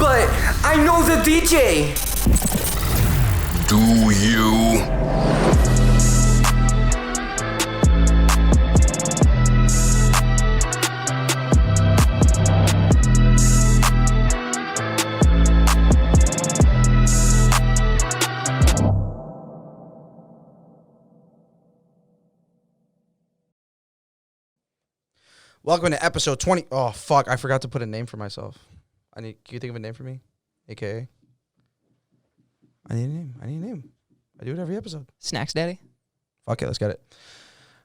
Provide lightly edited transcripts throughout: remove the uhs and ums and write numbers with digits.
but I know the DJ. Do you? Welcome to episode 20. Oh, fuck. I forgot to put a name for myself. Can you think of a name for me? AKA? I need a name. I do it every episode. Snacks Daddy. Fuck it. Let's get it.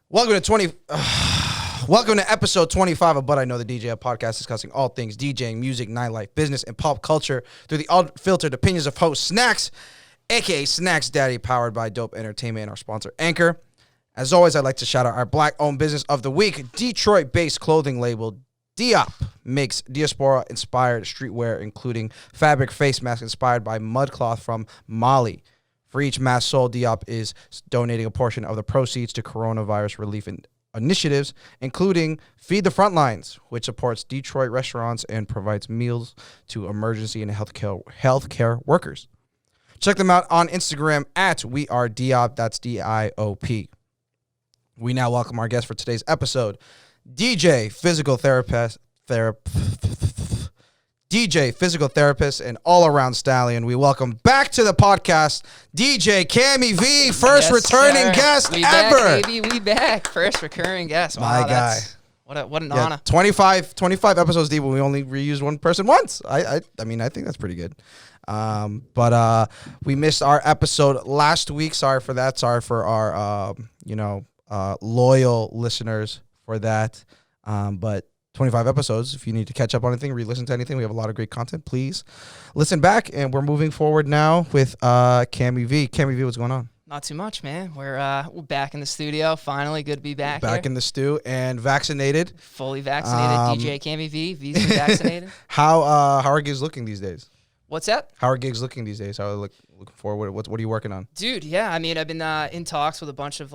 Welcome to episode 25 of But I Know the DJ, a podcast discussing all things DJing, music, nightlife, business, and pop culture through the unfiltered opinions of host Snacks, AKA Snacks Daddy, powered by Dope Entertainment and our sponsor, Anchor. As always, I'd like to shout out our Black-owned business of the week, Detroit-based clothing label Diop makes diaspora-inspired streetwear, including fabric face masks inspired by mudcloth from Mali. For each mask sold, Diop is donating a portion of the proceeds to coronavirus relief initiatives, including Feed the Frontlines, which supports Detroit restaurants and provides meals to emergency and healthcare workers. Check them out on Instagram at WeAreDiop, that's D-I-O-P. We now welcome our guest for today's episode, DJ, physical therapist, and all-around stallion. We welcome back to the podcast, DJ CAMMMY V, first returning guest we ever. Back, baby, we back. First recurring guest. Wow, My guy. What an honor. 25 episodes deep, and we only reused one person once. I mean, I think that's pretty good. But we missed our episode last week. Sorry for that. Sorry for our, loyal listeners for that. But 25 episodes. If you need to catch up on anything, re-listen to anything, we have a lot of great content. Please listen back. And we're moving forward now with CAMMMY V. CAMMMY V, what's going on? Not too much, man. We're back in the studio. Finally, good to be back here. In the stew and vaccinated. Fully vaccinated. DJ CAMMMY V. V's been vaccinated. How are gigs looking these days? What's that? How are gigs looking these days? How are they looking forward? What are you working on? Dude, yeah. I mean, I've been in talks with a bunch of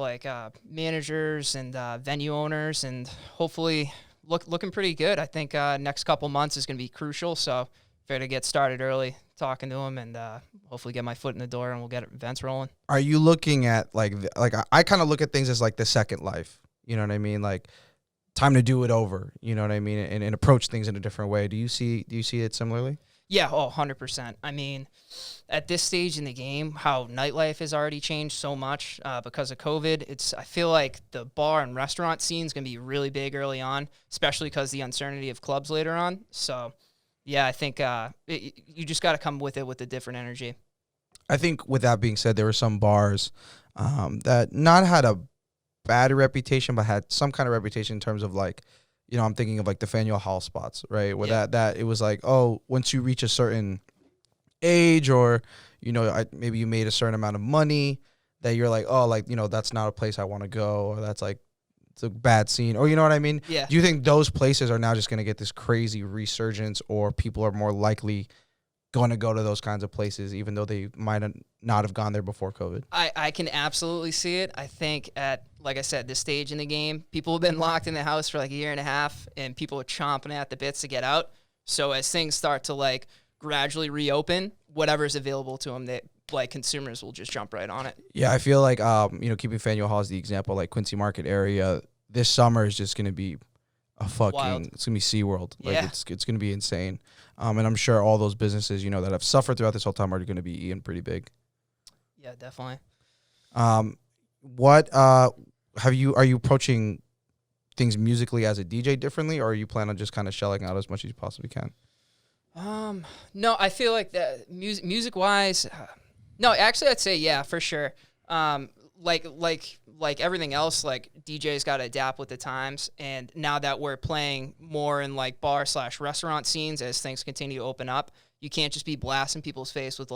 managers and venue owners, and hopefully looking pretty good. I think next couple months is going to be crucial, so fair to get started early, talking to them, and hopefully get my foot in the door, and we'll get events rolling. Are you looking at I kind of look at things as like the second life? You know what I mean? Like time to do it over. You know what I mean? And approach things in a different way. Do you see it similarly? Yeah, 100%. I mean, at this stage in the game, how nightlife has already changed so much because of COVID. I feel like the bar and restaurant scene is going to be really big early on, especially because the uncertainty of clubs later on. So, yeah, I think you just got to come with it with a different energy. I think with that being said, there were some bars that not had a bad reputation, but had some kind of reputation in terms of I'm thinking of like the Faneuil Hall spots, right? Where that it was like, oh, once you reach a certain age or, maybe you made a certain amount of money that you're like, oh, that's not a place I want to go, or that's like, it's a bad scene, or you know what I mean? Yeah. Do you think those places are now just going to get this crazy resurgence, or people are more likely going to go to those kinds of places even though they might not have gone there before COVID? I can absolutely see it. I think like I said, this stage in the game, people have been locked in the house for like a year and a half, and people are chomping at the bits to get out. So as things start to gradually reopen, whatever's available to them, that consumers will just jump right on it. Yeah, I feel like keeping Faneuil Hall as the example, like Quincy Market area, this summer is just gonna be it's gonna be SeaWorld. Yeah. It's gonna be insane. And I'm sure all those businesses, that have suffered throughout this whole time are gonna be eating pretty big. Yeah, definitely. Are you approaching things musically as a DJ differently, or are you plan on just kind of shelling out as much as you possibly can? No, I feel like that music wise, no, actually I'd say, yeah, for sure. Like everything else, DJs got to adapt with the times. And now that we're playing more in bar/restaurant scenes as things continue to open up, you can't just be blasting people's face with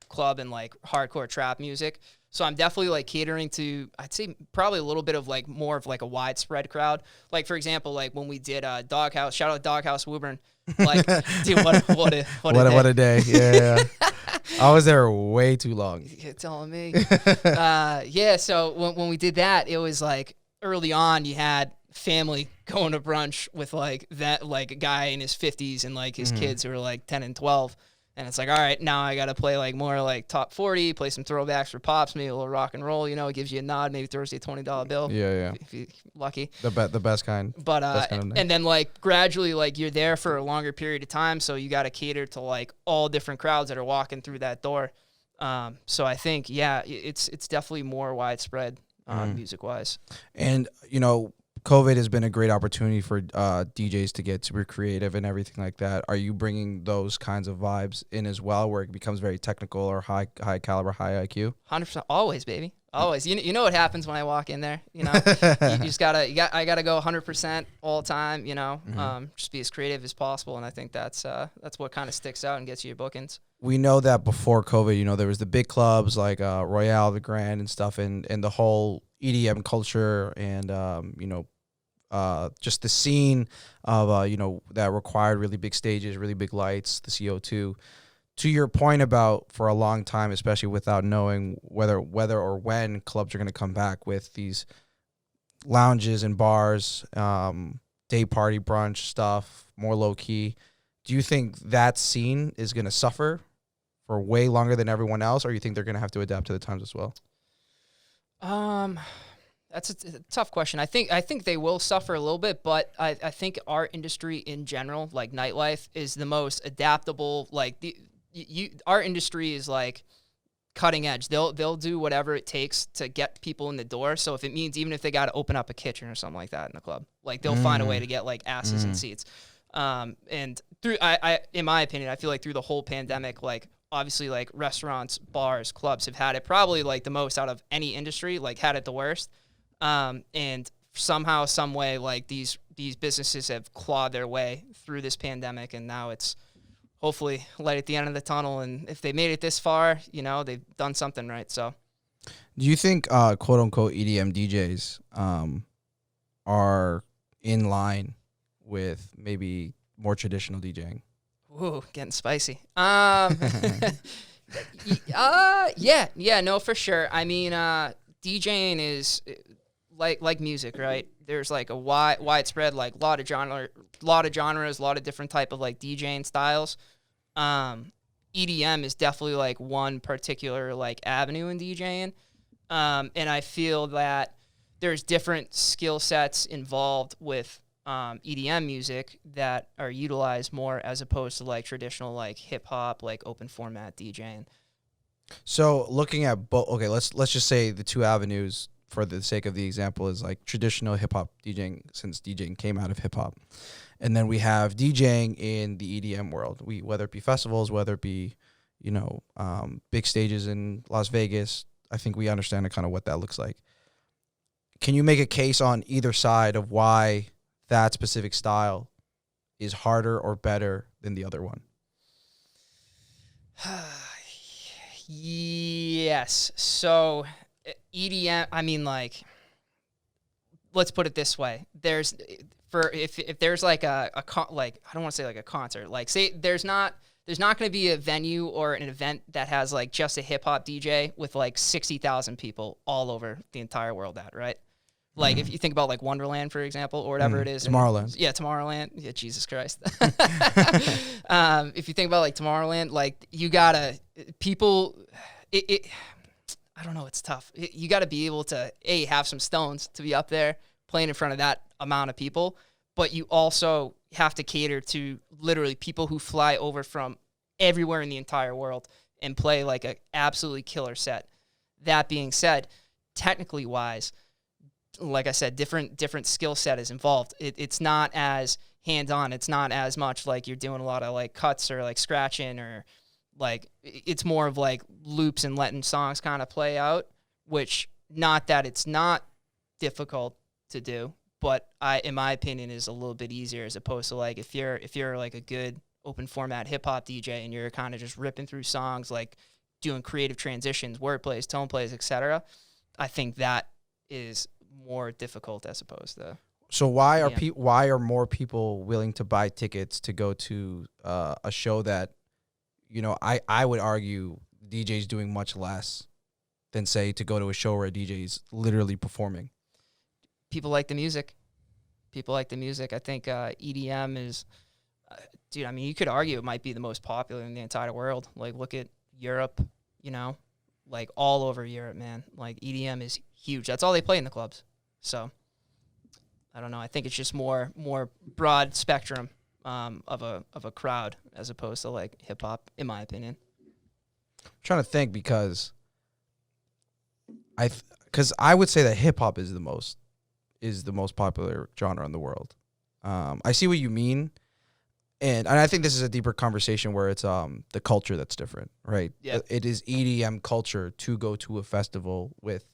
club and hardcore trap music. So I'm definitely catering to, I'd say probably a little bit of more of a widespread crowd. For example, when we did Doghouse, shout out Doghouse Woburn. Dude, what a day. Yeah. I was there way too long. You're telling me. Yeah, so when we did that, it was early on you had family going to brunch with a guy in his 50s and his kids who were 10 and 12. And it's like, all right, now I got to play like more like top 40, play some throwbacks for pops, maybe a little rock and roll. You know, it gives you a nod, maybe throws you a $20 bill. Yeah. If you're lucky. The best kind. But best kind of night. and then like gradually like you're there for a longer period of time, so you got to cater to like all different crowds that are walking through that door. So I think it's definitely more widespread music wise. And you know, COVID has been a great opportunity for DJs to get super creative and everything like that. Are you bringing those kinds of vibes in as well, where it becomes very technical or high caliber, high IQ? 100%, always, baby, always. You know what happens when I walk in there. You know, you just I gotta go 100% all the time. You know, just be as creative as possible, and I think that's what kind of sticks out and gets you your bookings. We know that before COVID, you know, there was the big clubs like Royale, the Grand, and stuff, and the whole EDM culture, and you know. Just the scene of, you know, that required really big stages, really big lights, the CO2. To your point about for a long time, especially without knowing whether or when clubs are going to come back with these lounges and bars, day party brunch stuff, more low key. Do you think that scene is going to suffer for way longer than everyone else, or you think they're going to have to adapt to the times as well? That's a tough question. I think they will suffer a little bit, but I think our industry in general, like nightlife, is the most adaptable. Like our industry is like cutting edge. They'll do whatever it takes to get people in the door. So if it means even if they got to open up a kitchen or something like that in the club, like they'll find a way to get like asses in seats. And through I in my opinion, I feel like through the whole pandemic, like obviously like restaurants, bars, clubs have had it probably like the most out of any industry, like had it the worst. And somehow, some way, like these businesses have clawed their way through this pandemic, and now it's hopefully light at the end of the tunnel. And if they made it this far, you know, they've done something right. So, do you think quote unquote EDM DJs are in line with maybe more traditional DJing? Ooh, getting spicy. Yeah, no, for sure. I mean, DJing is like music, right? There's like a widespread, like lot of genres, a lot of different type of like DJing styles. EDM is definitely like one particular like avenue in DJing. And I feel that there's different skill sets involved with EDM music that are utilized more as opposed to like traditional like hip hop, like open format DJing. So looking at both, okay, let's just say the two avenues for the sake of the example is like traditional hip hop DJing, since DJing came out of hip hop, and then we have DJing in the EDM world. Whether it be festivals, whether it be, you know, big stages in Las Vegas. I think we understand kind of what that looks like. Can you make a case on either side of why that specific style is harder or better than the other one? Yes. So EDM, I mean, like, let's put it this way. If there's like like, I don't want to say like a concert, like say there's not going to be a venue or an event that has like just a hip hop DJ with like 60,000 people all over the entire world right? Like if you think about like Wonderland, for example, or whatever it is. Tomorrowland. Tomorrowland. Yeah, Jesus Christ. If you think about like Tomorrowland, like you gotta, people, I don't know, it's tough. You gotta be able to, have some stones to be up there playing in front of that amount of people, but you also have to cater to literally people who fly over from everywhere in the entire world and play like a absolutely killer set. That being said, technically wise, like I said, different skill set is involved. It's not as hands-on. It's not as much like you're doing a lot of like cuts or like scratching, or like it's more of like loops and letting songs kind of play out, which not that it's not difficult to do, but in my opinion is a little bit easier, as opposed to like if you're like a good open format hip hop DJ and you're kind of just ripping through songs, like doing creative transitions, word plays, tone plays, etc. I think that is more difficult as opposed to. So why are more people willing to buy tickets to go to a show that, you know, I would argue DJ's doing much less than say to go to a show where a DJ is literally performing? People like the music. I think EDM is Dude, I mean, you could argue it might be the most popular in the entire world. Like, look at Europe, you know, like all over Europe, man. Like EDM is huge. That's all they play in the clubs. So I don't know. I think it's just more broad spectrum of a crowd as opposed to like hip hop, in my opinion. I'm trying to think because I would say that hip hop is the most popular genre in the world. I see what you mean. And I think this is a deeper conversation where it's the culture that's different, right? Yeah. It is EDM culture to go to a festival with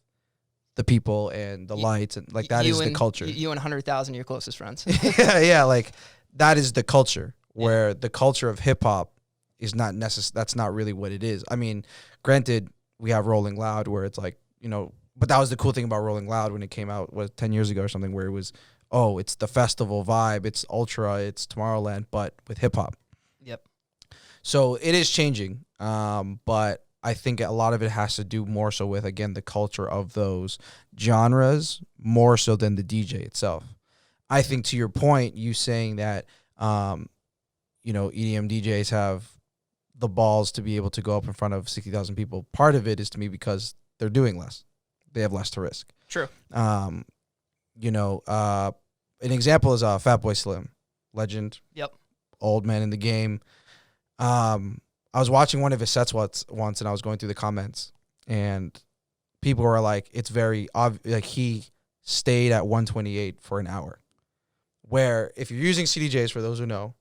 the people and the lights and like that is the culture. You and 100,000 of your closest friends. yeah, like that is the culture where the culture of hip hop is not that's not really what it is. I mean, granted, we have Rolling Loud where it's like, you know, but that was the cool thing about Rolling Loud when it came out 10 years ago or something where it was, oh, it's the festival vibe, it's Ultra, it's Tomorrowland, but with hip hop. Yep. So it is changing, but I think a lot of it has to do more so with, again, the culture of those genres more so than the DJ itself. I think to your point, you saying that, you know, EDM DJs have the balls to be able to go up in front of 60,000 people. Part of it is to me because they're doing less. They have less to risk. True. You know, an example is Fatboy Slim, legend. Yep. Old man in the game. I was watching one of his sets once, and I was going through the comments, and people were like, "It's very like he stayed at 128 for an hour." Where if you're using CDJs, for those who know,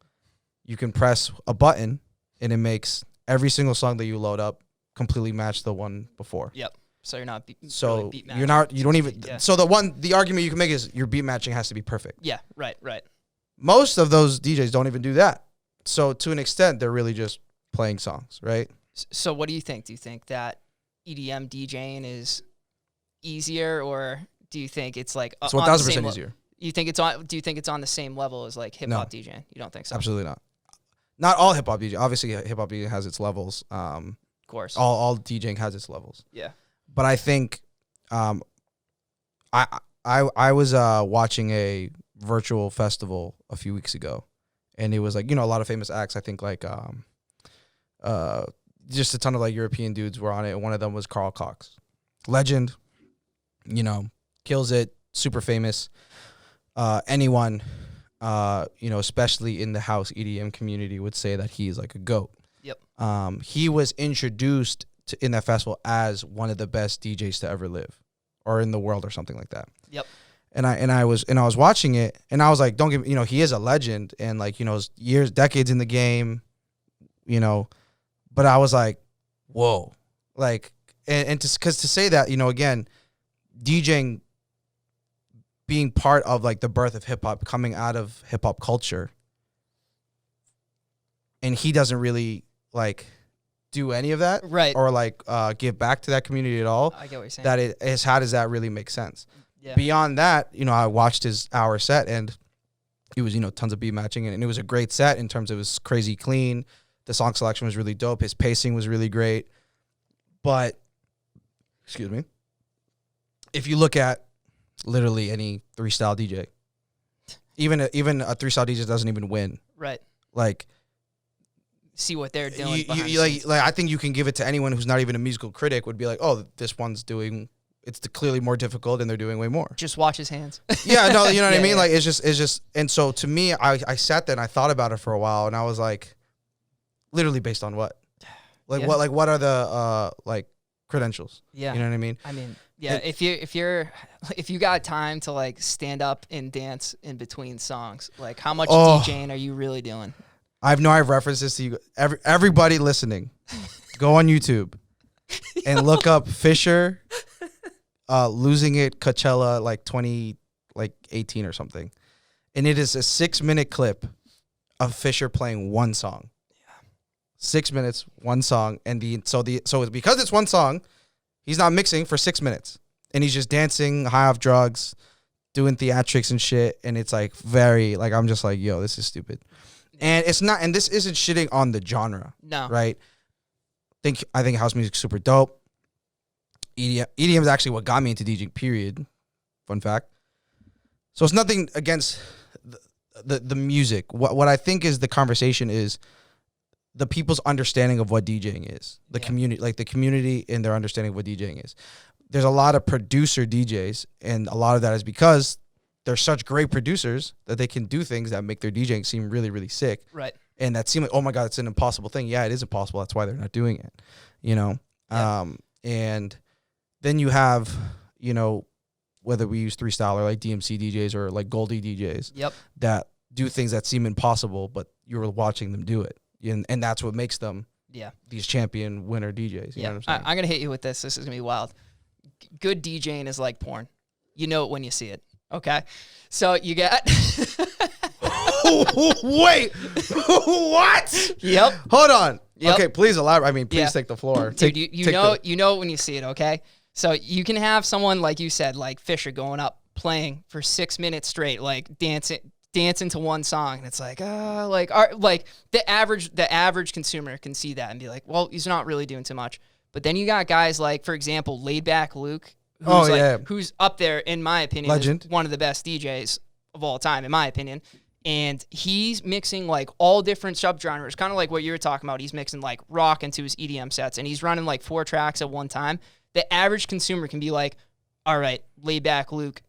you can press a button, and it makes every single song that you load up completely match the one before. Yep. So you're not so beat you're not you don't even yeah. So the argument you can make is your beat matching has to be perfect. Yeah, right. Most of those DJs don't even do that. So to an extent, they're really just playing songs, right? So what do you think? Do you think that EDM DJing is easier, or do you think it's like it's 1,000% easier? You think it's on? Do you think it's on the same level as like hip hop DJing? You don't think so? Absolutely not. Not all hip hop DJing. Obviously, hip hop DJing has its levels. Of course. All DJing has its levels. Yeah. But I think, I was watching a virtual festival a few weeks ago, and it was like, you know, a lot of famous acts. I think like just a ton of like European dudes were on it. And one of them was Carl Cox, legend, you know, kills it, super famous. Anyone, you know, especially in the house EDM community, would say that he's like a GOAT. Yep. He was introduced in that festival as one of the best DJs to ever live, or in the world, or something like that. Yep. And I was watching it, and I was like, don't give me, you know, he is a legend, and like, you know, decades in the game, you know, but I was like, whoa, like, and to say that, you know, again, DJing being part of like the birth of hip hop, coming out of hip hop culture, and he doesn't really like do any of that, right? Or like give back to that community at all. I get what you're saying. That it is, how does that really make sense? Yeah. Beyond that, you know, I watched his hour set, and it was, you know, tons of beat matching, and it was a great set in terms of it was crazy clean. The song selection was really dope. His pacing was really great. But, excuse me, if you look at literally any 3-style DJ, even a 3-style DJ doesn't even win. Right. Like, see what they're doing. Like I think you can give it to anyone who's not even a musical critic, would be like, oh, this one's doing, it's clearly more difficult, and they're doing way more. Just watch his hands. Yeah, no, you know what I mean? Yeah. Like, it's just, and so to me, I sat there and I thought about it for a while, and I was like, literally based on what? Like, what are the, like, credentials? Yeah. You know what I mean? I mean, yeah, if you got time to like stand up and dance in between songs, like how much DJing are you really doing? I have references to you. Everybody listening, go on YouTube and look up Fisher losing it Coachella like 2018 or something, and it is a 6-minute clip of Fisher playing one song. Yeah, 6 minutes, one song, and so because it's one song, he's not mixing for 6 minutes, and he's just dancing high off drugs, doing theatrics and shit, and it's like very like, I'm just like, yo, this is stupid. And it's not, and this isn't shitting on the genre. No. Right? I think house music's super dope. EDM is actually what got me into DJing, period. Fun fact. So it's nothing against the music. What I think is the conversation is the people's understanding of what DJing is. The community, like the community and their understanding of what DJing is. There's a lot of producer DJs, and a lot of that is because they're such great producers that they can do things that make their DJing seem really, really sick. Right. And that seem like, oh my God, it's an impossible thing. Yeah, it is impossible. That's why they're not doing it, you know? Yeah. And then you have, you know, whether we use 3-style or like DMC DJs or like Goldie DJs that do things that seem impossible, but you're watching them do it. And that's what makes them these champion winner DJs. You know what I'm saying? I'm going to hit you with this. This is going to be wild. Good DJing is like porn. You know it when you see it. Okay? So you got... Wait, what? Yep. Hold on. Yep. Okay, please elaborate. I mean, please take the floor. Dude, you know it when you see it, okay? So you can have someone, like you said, like Fisher going up, playing for 6 minutes straight, like dancing to one song, and it's like, the average consumer can see that and be like, well, he's not really doing too much. But then you got guys like, for example, Laid Back Luke, who's up there, in my opinion, legend, one of the best DJs of all time, in my opinion. And he's mixing like all different subgenres, kind of like what you were talking about. He's mixing like rock into his EDM sets, and he's running like 4 tracks at one time. The average consumer can be like, all right, Laid Back Luke,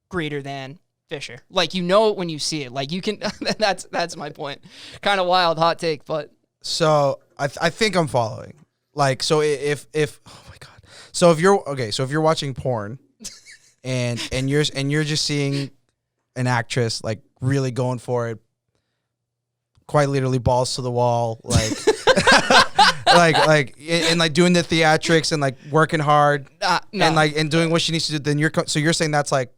greater than Fisher. Like, you know it when you see it. Like, you can, that's my point. Kind of wild, hot take, but. So I think I'm following. Like, so if oh my God. So if you're watching porn and you're just seeing an actress like really going for it, quite literally balls to the wall, like like doing the theatrics and like working hard and doing what she needs to do, then you're saying that's like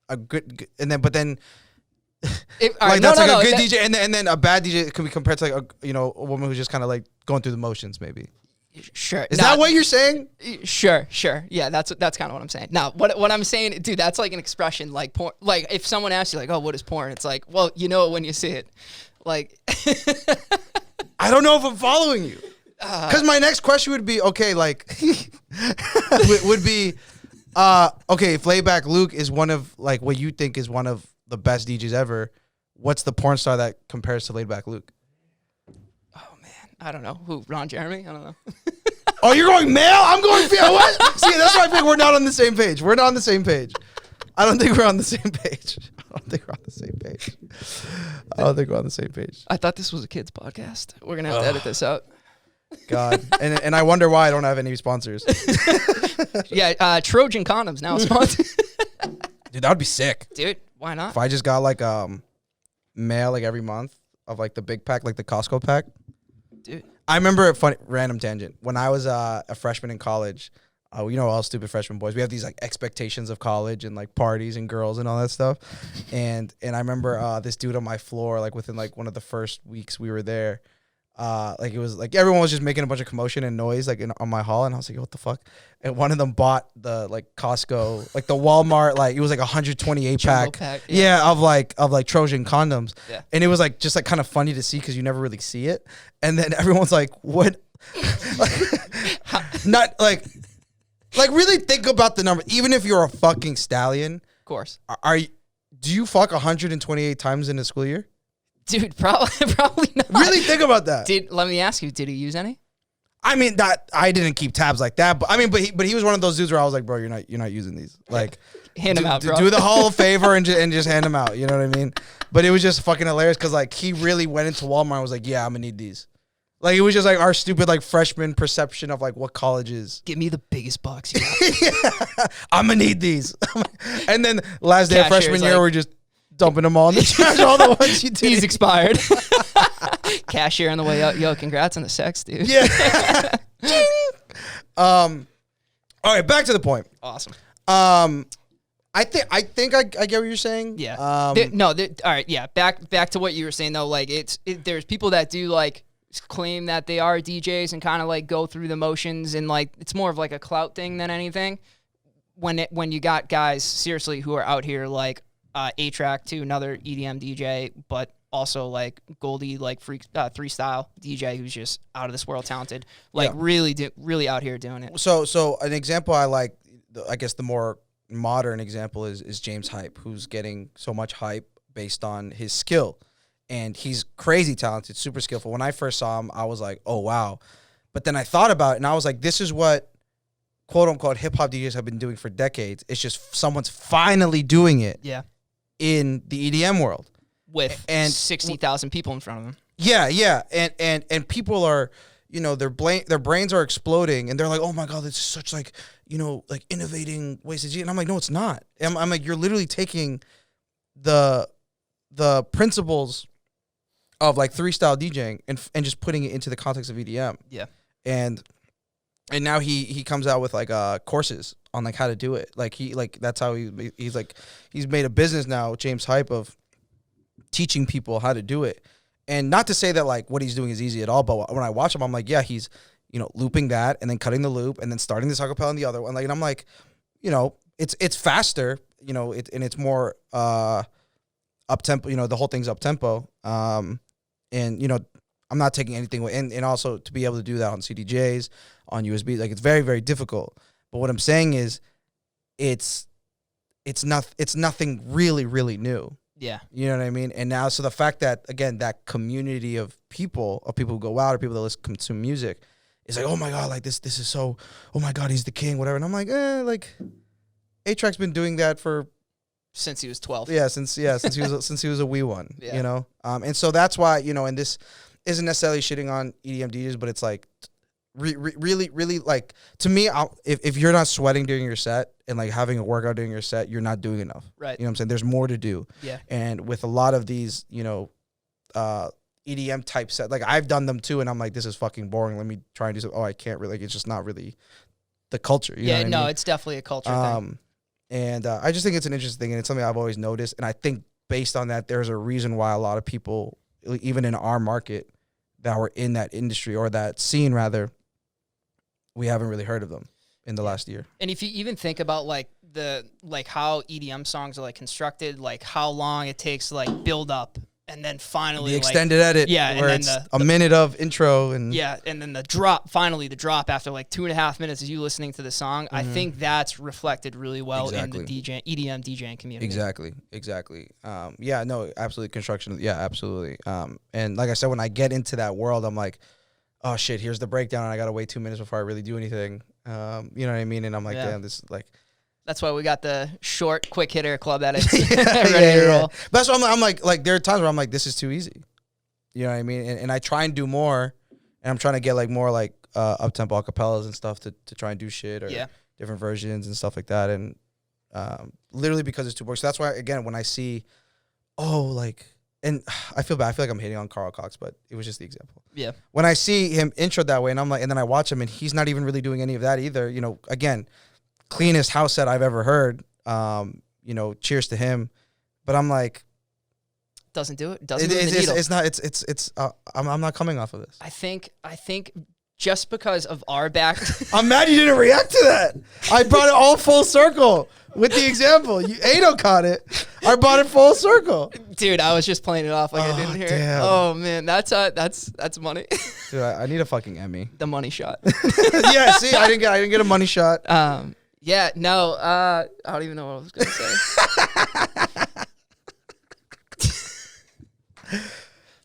a good, and then like that's like a good DJ, and then a bad DJ can be compared to like a woman who's just kind of like going through the motions, maybe. Sure. Is that what you're saying? Sure. Yeah, that's kind of what I'm saying. Now, what I'm saying, dude, that's like an expression, like porn. Like if someone asks you, like, "Oh, what is porn?" It's like, well, you know it when you see it. Like, I don't know if I'm following you. Because my next question would be, okay, like, would be, okay, if Layback Luke is one of, like, what you think is one of the best DJs ever, what's the porn star that compares to Layback Luke? Oh, man. I don't know. Who? Ron Jeremy? I don't know. Oh, you're going male? I'm going female. What? See, that's why I think we're not on the same page. We're not on the same page. I don't think we're on the same page. I don't think we're on the same page. I thought this was a kids podcast. We're going to have to edit this out. God. And I wonder why I don't have any sponsors. Yeah, Trojan condoms now sponsored. Dude, that would be sick. Dude, why not? If I just got like mail like every month of like the big pack, like the Costco pack. Dude. I remember a funny random tangent. When I was a freshman in college, all stupid freshman boys, we have these like expectations of college and like parties and girls and all that stuff. And I remember this dude on my floor, like within like one of the first weeks we were there, like it was like everyone was just making a bunch of commotion and noise like on my hall, and I was like, what the fuck? And one of them bought the like Costco, like the Walmart, like it was like 128 pack, of like Trojan condoms, and it was like just like kind of funny to see because you never really see it, and then everyone's like, what? Not like really think about the number. Even if you're a fucking stallion, of course, do you fuck 128 times in a school year? Dude, probably not. Really think about that. Let me ask you, did he use any? I mean, that I didn't keep tabs like that, but I mean, but he was one of those dudes where I was like, bro, you're not using these. Like, hand them out, bro. Do the whole favor and just hand them out. You know what I mean? But it was just fucking hilarious because like he really went into Walmart and was like, yeah, I'm gonna need these. Like it was just like our stupid like freshman perception of like what college is. Give me the biggest box you got. I'm gonna need these. And then last day of freshman year, we're just dumping them all in the trash. All the ones you did. These expired. Cashier on the way out. Yo, congrats on the sex, dude. Yeah. All right, back to the point. Awesome. I think I get what you're saying. Yeah. All right. Yeah. Back to what you were saying though. Like there's people that do like claim that they are DJs and kind of like go through the motions, and like it's more of like a clout thing than anything. When you got guys seriously who are out here like A-Track to another EDM DJ, but also like Goldie, like freak 3-style DJ who's just out of this world talented, like really out here doing it. So an example I like, I guess the more modern example is James Hype, who's getting so much hype based on his skill. And he's crazy talented, super skillful. When I first saw him, I was like, oh, wow. But then I thought about it, and I was like, this is what quote-unquote hip-hop DJs have been doing for decades. It's just someone's finally doing it in the EDM world. With 60,000 people in front of them. Yeah. And people are, you know, their brains are exploding, and they're like, oh, my God, this is such, like, you know, like innovating ways to do it. And I'm like, no, it's not. I'm like, you're literally taking the principles of like 3-style DJing and just putting it into the context of EDM. Yeah. And now he comes out with like courses on like how to do it. Like that's how he's made a business now, James Hype, of teaching people how to do it. And not to say that like what he's doing is easy at all, but when I watch him, I'm like, yeah, he's, you know, looping that and then cutting the loop and then starting this acapella on the other one. Like, and I'm like, you know, it's faster, you know, and it's more up tempo, you know, the whole thing's up tempo. And, you know, I'm not taking anything away. And also to be able to do that on CDJs, on USB, like it's very, very difficult. But what I'm saying is it's nothing really, really new. Yeah. You know what I mean? And now, so the fact that, again, that community of people who go out or people that listen to consume music is like, oh my God, like this is so, oh my God, he's the king, whatever. And I'm like, like A-Track's been doing that for since he was 12. Yeah, since he was a wee one, you know? And so that's why, you know, and this isn't necessarily shitting on EDM DJs, but it's like really, really, like, to me, if you're not sweating during your set and like having a workout during your set, you're not doing enough. Right. You know what I'm saying? There's more to do. Yeah. And with a lot of these, you know, EDM type set, like I've done them too, and I'm like, this is fucking boring. Let me try and do something. Oh, I can't really, like, it's just not really the culture. You know what I mean? It's definitely a culture thing. And I just think it's an interesting thing, and it's something I've always noticed. And I think based on that, there's a reason why a lot of people, even in our market, that were in that industry or that scene rather, we haven't really heard of them in the last year. And if you even think about like how EDM songs are like constructed, like how long it takes to like build up and then finally the extended edit, where it's a minute of intro and and then the drop after like 2.5 minutes of you listening to the song. Mm-hmm. I think that's reflected really well in the EDM DJing community. Exactly. No, absolutely. Construction. Yeah, absolutely. And like I said, when I get into that world, I'm like, oh shit, here's the breakdown, and I gotta wait 2 minutes before I really do anything. You know what I mean? And I'm like, damn, this is like. That's why we got the short, quick hitter club edits ready to roll. But that's why I'm like, there are times where I'm like, this is too easy. You know what I mean? And I try and do more, and I'm trying to get like more like up-tempo acapellas and stuff to try and do shit or different versions and stuff like that. And literally because it's too boring. So that's why, again, when I see, and I feel bad. I feel like I'm hating on Carl Cox, but it was just the example. Yeah. When I see him intro that way, and I'm like, and then I watch him, and he's not even really doing any of that either. You know, again, cleanest house set I've ever heard. You know, cheers to him. But I'm like, doesn't do it. Doesn't move the needle. It's not. It's. I'm not coming off of this. I think just because of our back, I'm mad you didn't react to that. I brought it all full circle with the example. Ado caught it. I brought it full circle. Dude, I was just playing it off like I didn't hear it. Oh man, that's money. Dude, I need a fucking Emmy. The money shot. Yeah, see, I didn't get a money shot. I don't even know what I was gonna say.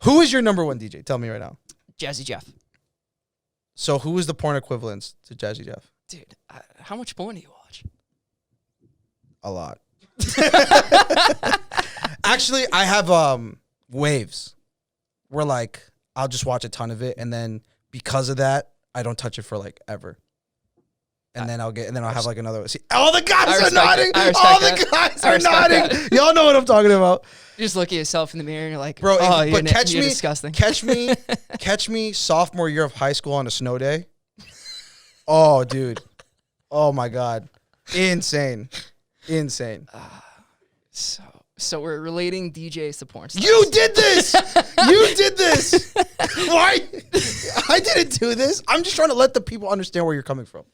Who is your number one DJ? Tell me right now. Jazzy Jeff. So who is the porn equivalent to Jazzy Jeff? Dude, how much porn do you watch? A lot. Actually, I have waves where like I'll just watch a ton of it, and then because of that, I don't touch it for like ever. And then I'll have like another. See, all the guys are nodding. All the guys are nodding. Y'all know what I'm talking about. You just look at yourself in the mirror and you're like, bro. You're disgusting. Catch me sophomore year of high school on a snow day. Oh, dude. Oh my God. Insane. So we're relating DJs to porn stars. You did this. You did this. Why? I didn't do this. I'm just trying to let the people understand where you're coming from.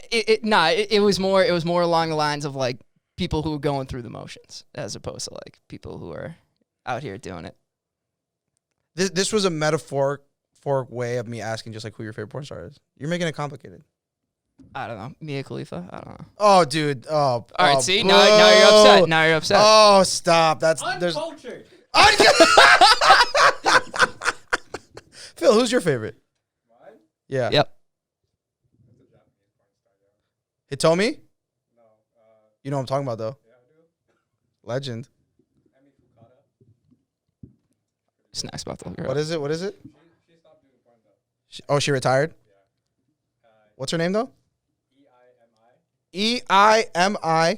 It was more along the lines of like people who are going through the motions as opposed to like people who are out here doing it. This was a metaphoric way of me asking just like who your favorite porn star is. You're making it complicated. I don't know. Mia Khalifa. I don't know. Oh, dude. Oh. All right. Oh, See, now you're upset. Now you're upset. Oh, stop. There's. Uncultured. Phil, who's your favorite? Mine? Yeah. Yep. That's a Japanese porn star, yo. Hitomi? No. You know what I'm talking about, though. Yeah, I do. Legend. Emmy Fukada. It's nice about the girl. What is it? What is it? She stopped doing porn, though. She retired? Yeah. What's her name, though? EIMI. EIMI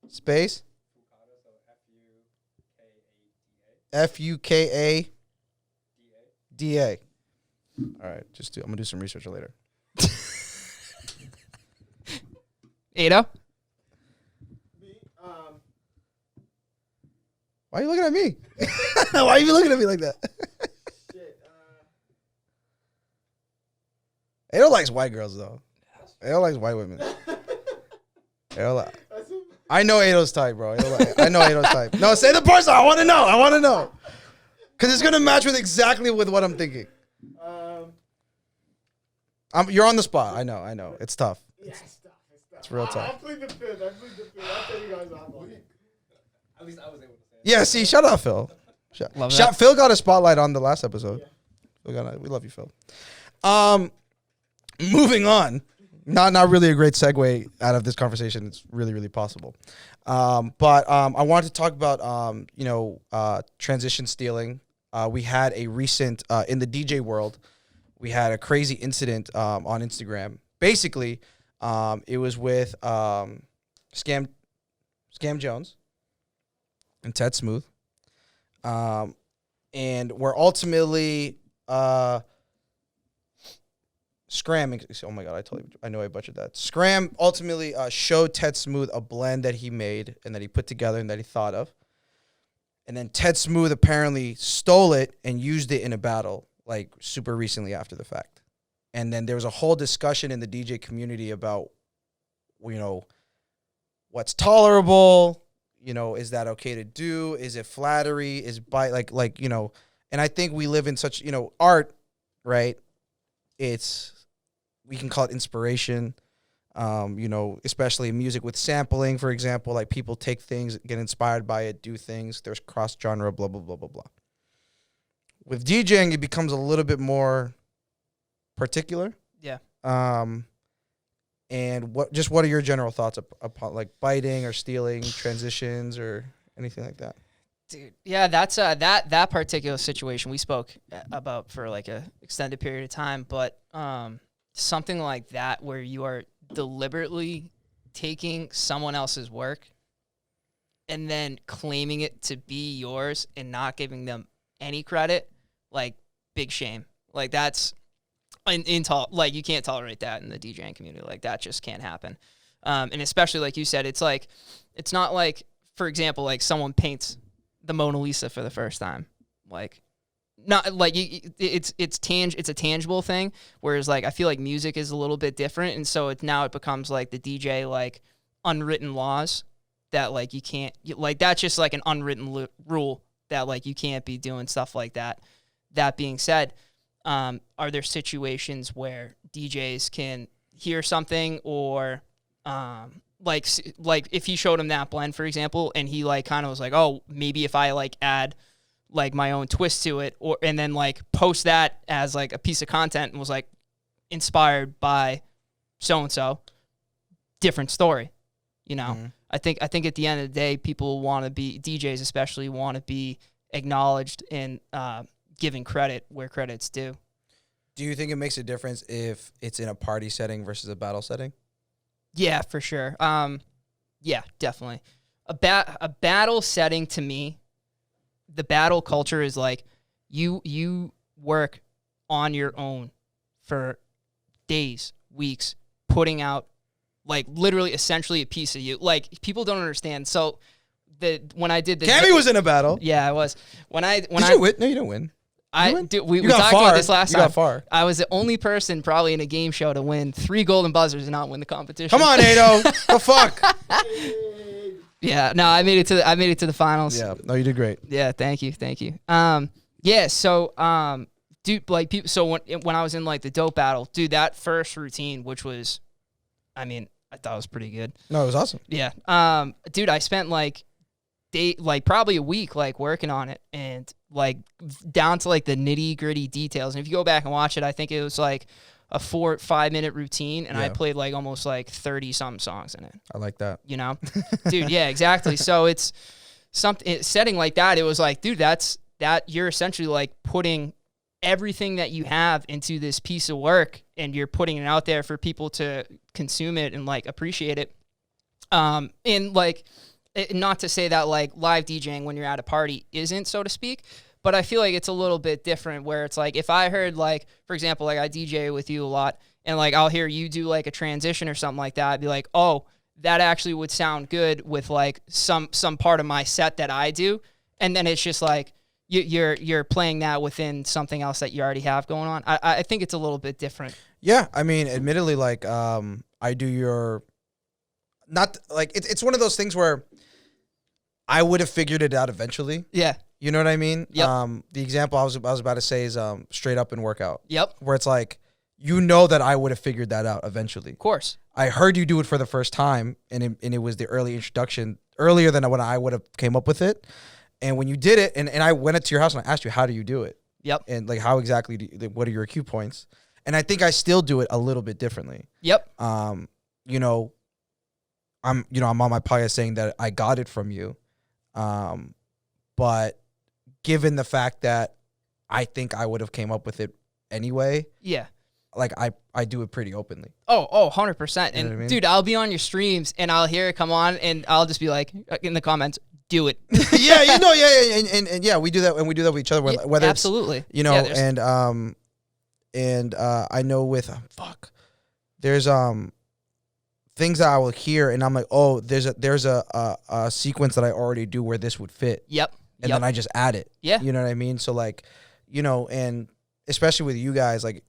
Space. space Fukada, so Fukada. FUKADA. All right. I'm going to do some research later. Ado? Why are you looking at me? Why are you looking at me like that? Ado likes white girls, though. Ado likes white women. I know Ado's type, bro. I know Ado's type. No, say the person. I want to know. I want to know. Because it's going to match with exactly with what I'm thinking. You're on the spot. I know. It's tough. It's real tough. I'll plead the fifth. I'll tell you guys off on it. At least I was able to say it. Yeah, see, shut up, Phil. Love that. Phil got a spotlight on the last episode. We love you, Phil. Moving on. Not really a great segue out of this conversation. It's really, really possible. But I wanted to talk about, transition stealing. We had a recent, in the DJ world, we had a crazy incident on Instagram. Basically, it was with Scam Jones and Ted Smooth. And we're ultimately Scram, oh my God, I know I butchered that. Scram ultimately showed Ted Smooth a blend that he made and that he put together and that he thought of. And then Ted Smooth apparently stole it and used it in a battle, like super recently after the fact. And then there was a whole discussion in the DJ community about, what's tolerable, is that okay to do? Is it flattery? Is and I think we live in such, art, right? We can call it inspiration, especially in music with sampling, for example, like people take things, get inspired by it, do things. There's cross genre, blah, blah, blah, blah, blah. With DJing, it becomes a little bit more particular. Yeah. And what are your general thoughts upon like biting or stealing transitions or anything like that? Dude, yeah, that's that particular situation we spoke about for like a extended period of time, but something like that where you are deliberately taking someone else's work and then claiming it to be yours and not giving them any credit, like big shame. Like that's like you can't tolerate that in the DJing community. Like that just can't happen. And especially like you said, it's not like, for example, like someone paints the Mona Lisa for the first time, like not like it's a tangible thing. Whereas like I feel like music is a little bit different, and so it becomes like the DJ like unwritten laws that like you can't like that's just like an unwritten rule that like you can't be doing stuff like that. That being said, are there situations where DJs can hear something or like if he showed him that blend, for example, and he like kind of was like, oh, maybe if I like add like my own twist to it, and then like post that as like a piece of content and was like inspired by so-and-so, different story, Mm-hmm. I think at the end of the day, people want to be, DJs especially want to be acknowledged and giving credit where credit's due. Do you think it makes a difference if it's in a party setting versus a battle setting? Yeah, for sure. Yeah, definitely. A battle setting, to me, the battle culture is like you work on your own for days, weeks, putting out like literally essentially a piece of you. Like people don't understand. So when I did this, Cammy was in a battle. Yeah, I was. Did you win? No, you didn't win. We talked about this last time. You got far. I was the only person probably in a game show to win 3 golden buzzers and not win the competition. Come on, Ado. The fuck? Yeah, no, I made it to the finals. Yeah, no, you did great. Yeah, thank you. Yeah, so dude, like people. So when I was in like the dope battle, dude, that first routine, which was I mean, I thought it was pretty good. No, it was awesome. Yeah. Dude, I spent like probably a week like working on it and like down to like the nitty gritty details. And if you go back and watch it, I think it was like a 4 or 5 minute routine, and I played like almost like 30 some songs in it. I like that. You know, dude. Yeah, exactly. So it's something setting like that. It was like, dude, that you're essentially like putting everything that you have into this piece of work, and you're putting it out there for people to consume it and like appreciate it. And like, not to say that like live DJing when you're at a party isn't, so to speak, but I feel like it's a little bit different where it's like, if I heard like, for example, like I DJ with you a lot, and like I'll hear you do like a transition or something like that, I'd be like, oh, that actually would sound good with like some part of my set that I do. And then it's just like, you're playing that within something else that you already have going on. I think it's a little bit different. Yeah, I mean, admittedly, like I do your, not like it's one of those things where I would have figured it out eventually. Yeah. You know what I mean? Yep. The example I was about to say is straight up and workout. Yep. Where it's like, you know that I would have figured that out eventually. Of course. I heard you do it for the first time, and it was the early introduction, earlier than when I would have came up with it. And when you did it, and I went into your house and I asked you, how do you do it? Yep. And like, how exactly what are your cue points? And I think I still do it a little bit differently. Yep. You know, I'm on my podcast saying that I got it from you. But given the fact that I think I would have came up with it anyway. Yeah. Like I do it pretty openly. Oh, 100%. And You know what I mean? dude, I'll be on your streams and I'll hear it come on and I'll just be like in the comments, do it. Yeah, you know, yeah, and yeah, we do that, and we do that with each other. Whether absolutely. It's, you know, Yeah, and I know with there's things that I will hear, and I'm like, oh, there's a sequence that I already do where this would fit. Yep. And then I just add it. Yeah. You know what I mean? So like, you know, and especially with you guys, like,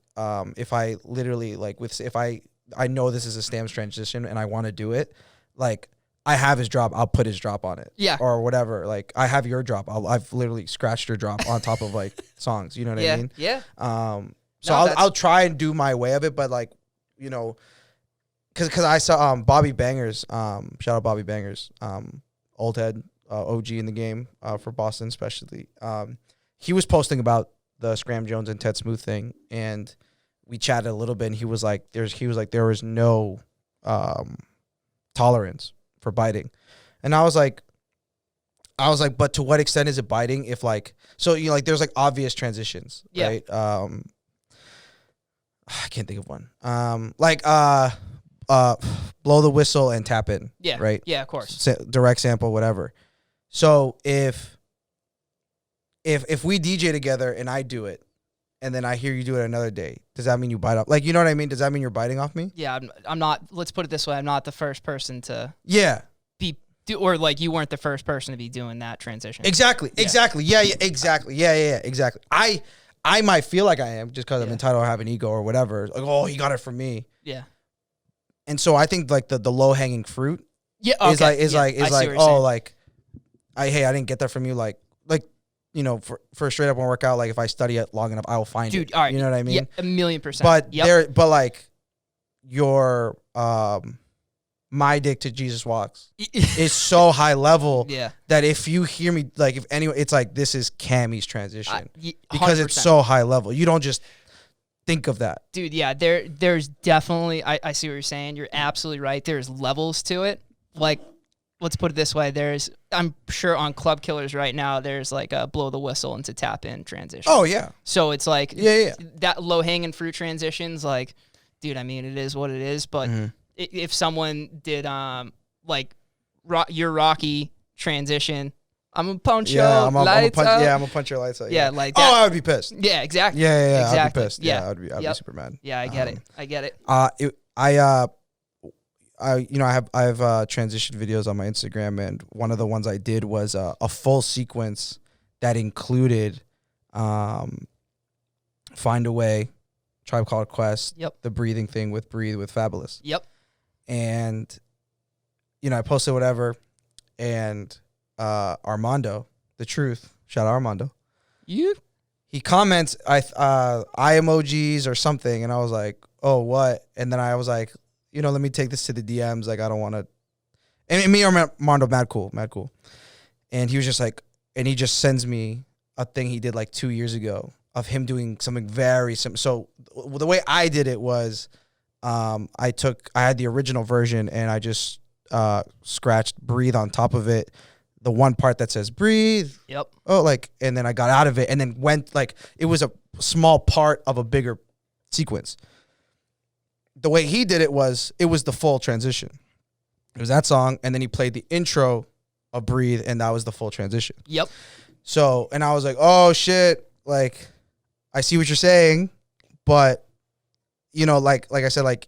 if I literally like if I know this is a Stamps transition and I want to do it, like I have his drop, I'll put his drop on it. Yeah. Or whatever. Like I have your drop. I've literally scratched your drop on top of like songs. You know what I mean? Yeah. So I'll try and do my way of it, but like, you know, cause I saw Bobby Bangers, shout out Bobby Bangers, old head, OG in the game, for Boston especially. He was posting about the Scram Jones and Ted Smooth thing, and we chatted a little bit, and he was like there was no tolerance for biting. And I was like, but to what extent is it biting? If like, so you know, like there's like obvious transitions, Yeah. right? I can't think of one. Blow the whistle and tap in. Yeah. Right. Yeah, of course. Direct sample, whatever. So if we DJ together and I do it, and then I hear you do it another day, does that mean you bite off? Like, you know what I mean? Does that mean you're biting off me? Yeah, I'm not, let's put it this way, I'm not the first person to Yeah. or like you weren't the first person to be doing that transition. Exactly. Yeah. Exactly. Yeah. Exactly. Yeah. Exactly. I might feel like I am just because I'm entitled or have an ego or whatever. Like, oh, he got it from me. Yeah. And so I think like the low hanging fruit Yeah. Okay. is like I see what you're oh saying. like I didn't get that from you, like you know, for a straight up one workout, like if I study it long enough I will find dude, it. all right. You know what I mean? Yeah, 1,000,000%. But like your My Dick to Jesus Walks is so high level Yeah. that if you hear me, like if anyone, it's like this is Cammy's transition because 100%. it's so high level. You don't just think of that. Dude, yeah, there's definitely, I see what you're saying. You're absolutely right. There's levels to it. Like, let's put it this way. I'm sure on Club Killers right now, there's like a blow the whistle into tap in transition. Oh yeah. So it's like, Yeah. that low hanging fruit transitions, like, dude, I mean, it is what it is. But if someone did, like, your Rocky transition, I'm gonna punch your lights out. Yeah, I'm gonna punch your lights out. Yeah, like that. Oh, I would be pissed. Yeah, exactly. Yeah, exactly. I'd be pissed. Yeah, I'd be super mad. Yeah, I get it. I get it. I have transition videos on my Instagram, and one of the ones I did was a full sequence that included Find a Way, Tribe Called Quest, Yep. the breathing thing with Breathe with Fabulous. Yep. And you know, I posted whatever, and Armando, the truth, shout out Armando. You? He comments I emojis or something, and I was like, oh, what? And then I was like, let me take this to the DMs. Like, I don't want to. And me and Armando, mad cool. And he was just like, and he just sends me a thing he did like 2 years ago of him doing something very simple. So the way I did it was, I had the original version and I just scratched breathe on top of it. The one part that says breathe. Yep. Oh, like, and then I got out of it and then went like, it was a small part of a bigger sequence. The way he did it was the full transition. It was that song, and then he played the intro of breathe, and that was the full transition. Yep. So, and I was like, oh shit, like, I see what you're saying, but, like I said, like,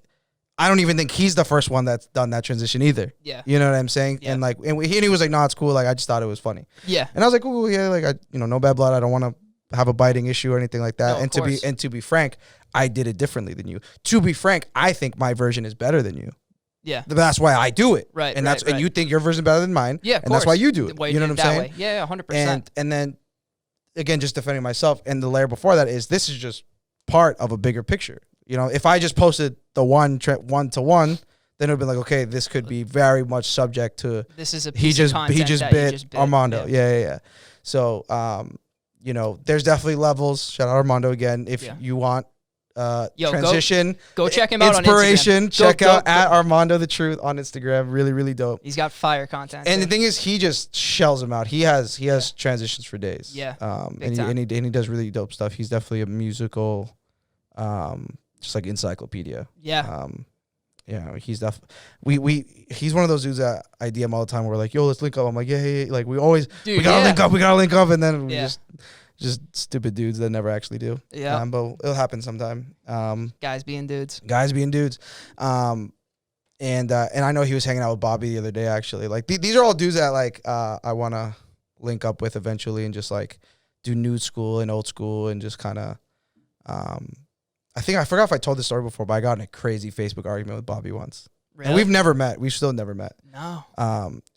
I don't even think he's the first one that's done that transition either. Yeah. You know what I'm saying? Yeah. And he was like, no, it's cool. Like, I just thought it was funny. Yeah. And I was like, oh yeah, like, no bad blood. I don't want to have a biting issue or anything like that. No, and to be frank, I did it differently than you. To be frank, I think my version is better than you. Yeah. That's why I do it. Right. And right, and you think your version is better than mine. Yeah. Of and course. that's why you do it. Why You know what I'm saying? way. Yeah. 100%. And then again, just defending myself. And the layer before that is this is just part of a bigger picture. If I just posted the one to one, then it would be like, okay, this could be very much subject to. This is a he piece of content just that bit you just bit. Armando. Yeah. So there's definitely levels. Shout out Armando again. If you want transition, go check him out inspiration, on Instagram. check out at Armando the Truth on Instagram. Really, really dope. He's got fire content. And too. the thing is, he just shells them out. He has transitions for days. Yeah. And he does really dope stuff. He's definitely a musical, just like encyclopedia. Yeah. He's he's one of those dudes that I DM all the time. We're like, yo, let's link up. I'm like, yeah. Like we always, Dude, we gotta link up, and then we just stupid dudes that never actually do. Yeah. But it'll happen sometime. Guys being dudes. And I know he was hanging out with Bobby the other day, actually. Like these are all dudes that like I want to link up with eventually and just like do new school and old school and just kind of I forgot if I told this story before, but I got in a crazy Facebook argument with Bobby once. Really? And we've never met. We've still never met. No.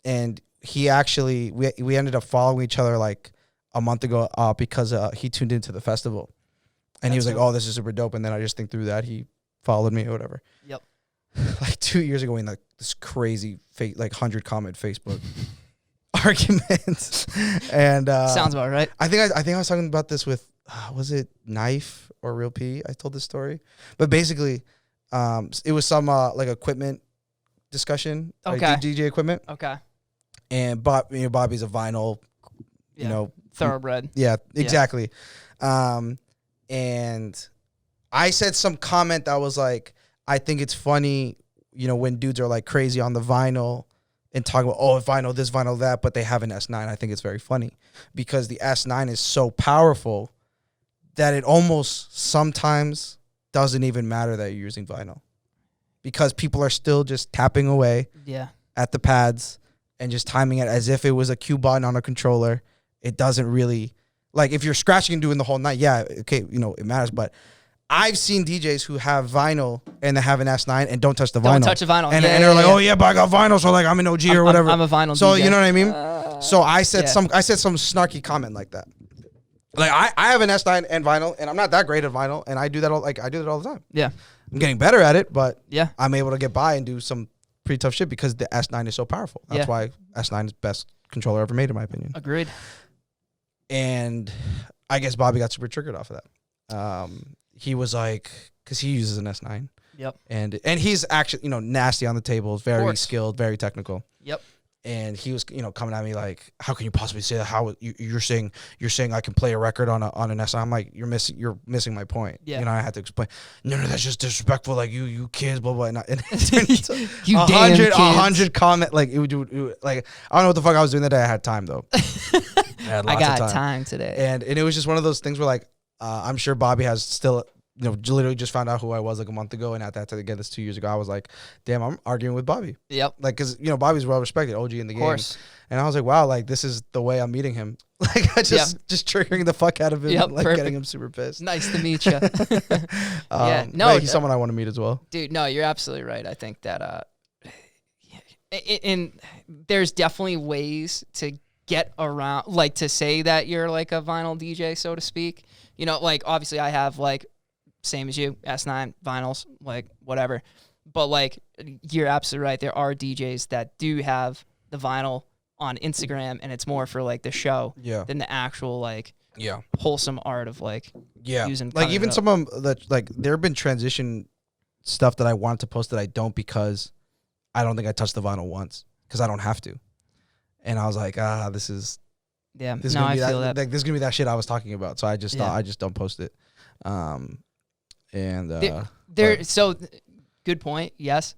And he actually we ended up following each other like a month ago because he tuned into the festival. And he was like, oh, this is super dope. And then I just think through that he followed me or whatever. Yep. Like 2 years ago in like this crazy 100 comment Facebook argument. And sounds about right. I think I was talking about this with was it Knife or Real P? I told this story. But basically it was some like equipment discussion. Okay. Like DJ equipment. Okay. And Bobby's a vinyl, thoroughbred. Yeah, exactly. And I said some comment that was like, I think it's funny, when dudes are like crazy on the vinyl and talk about, oh, vinyl this, vinyl that, but they have an S9. I think it's very funny because the S9 is so powerful that it almost sometimes doesn't even matter that you're using vinyl because people are still just tapping away at the pads and just timing it as if it was a cue button on a controller. It doesn't really, like if you're scratching and doing the whole night, yeah, okay, it matters. But I've seen DJs who have vinyl and they have an S9 and don't touch the vinyl. Don't touch the vinyl. And they're like, oh yeah, but I got vinyl, so like I'm an OG or whatever. I'm a vinyl so DJ. you know what I mean? So I said some snarky comment like that. Like I have an S9 and vinyl, and I'm not that great at vinyl, and I do that all the time. Yeah. I'm getting better at it, but yeah, I'm able to get by and do some pretty tough shit because the S9 is so powerful. That's why S9 is best controller ever made, in my opinion. Agreed. And I guess Bobby got super triggered off of that. He was like, because he uses an S9. Yep. And he's actually, nasty on the table, very skilled, very technical. Yep. And he was, coming at me like, how can you possibly say that? How you're saying I can play a record on an S9? I'm like, you're missing my point. Yeah. I had to explain. No, that's just disrespectful. Like you kids, blah blah. And you 100 comment like it would do. Like I don't know what the fuck I was doing that day. I had time though. I got time today. And it was just one of those things where like I'm sure Bobby has still. Literally just found out who I was like a month ago, and at that time, again, this 2 years ago, I was like, "Damn, I'm arguing with Bobby." Yep. Like, cause Bobby's well respected, OG in the game. Of course. And I was like, "Wow, like this is the way I'm meeting him." Like, I just triggering the fuck out of him, like perfect. getting him super pissed. Nice to meet you. He's someone I want to meet as well. Dude, no, you're absolutely right. I think that, and there's definitely ways to get around, like to say that you're like a vinyl DJ, so to speak. Like obviously I have like. Same as you, S9, vinyls, like whatever. But like, you're absolutely right. There are DJs that do have the vinyl on Instagram, and it's more for like the show than the actual like wholesome art of like using. Like even some of them that like there have been transition stuff that I want to post that I don't because I don't think I touched the vinyl once because I don't have to, and I was like, this is I feel that. Like, this is gonna be that shit I was talking about. So I just thought I just don't post it. So good point. Yes.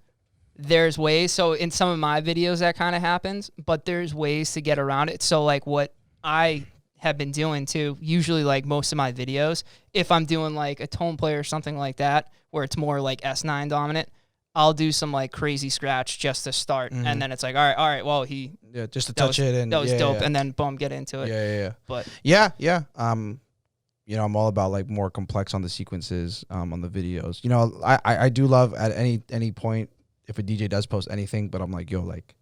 There's ways. So in some of my videos that kind of happens, but there's ways to get around it. So like what I have been doing too, usually like most of my videos, if I'm doing like a tone play or something like that, where it's more like S9 dominant, I'll do some like crazy scratch just to start. And then it's like, all right, well, just to touch it. And that was dope. And then boom, get into it. Yeah. But yeah. You know, I'm all about like more complex on the sequences, on the videos. You know, I do love at any point if a DJ does post anything, but I'm like, yo, like,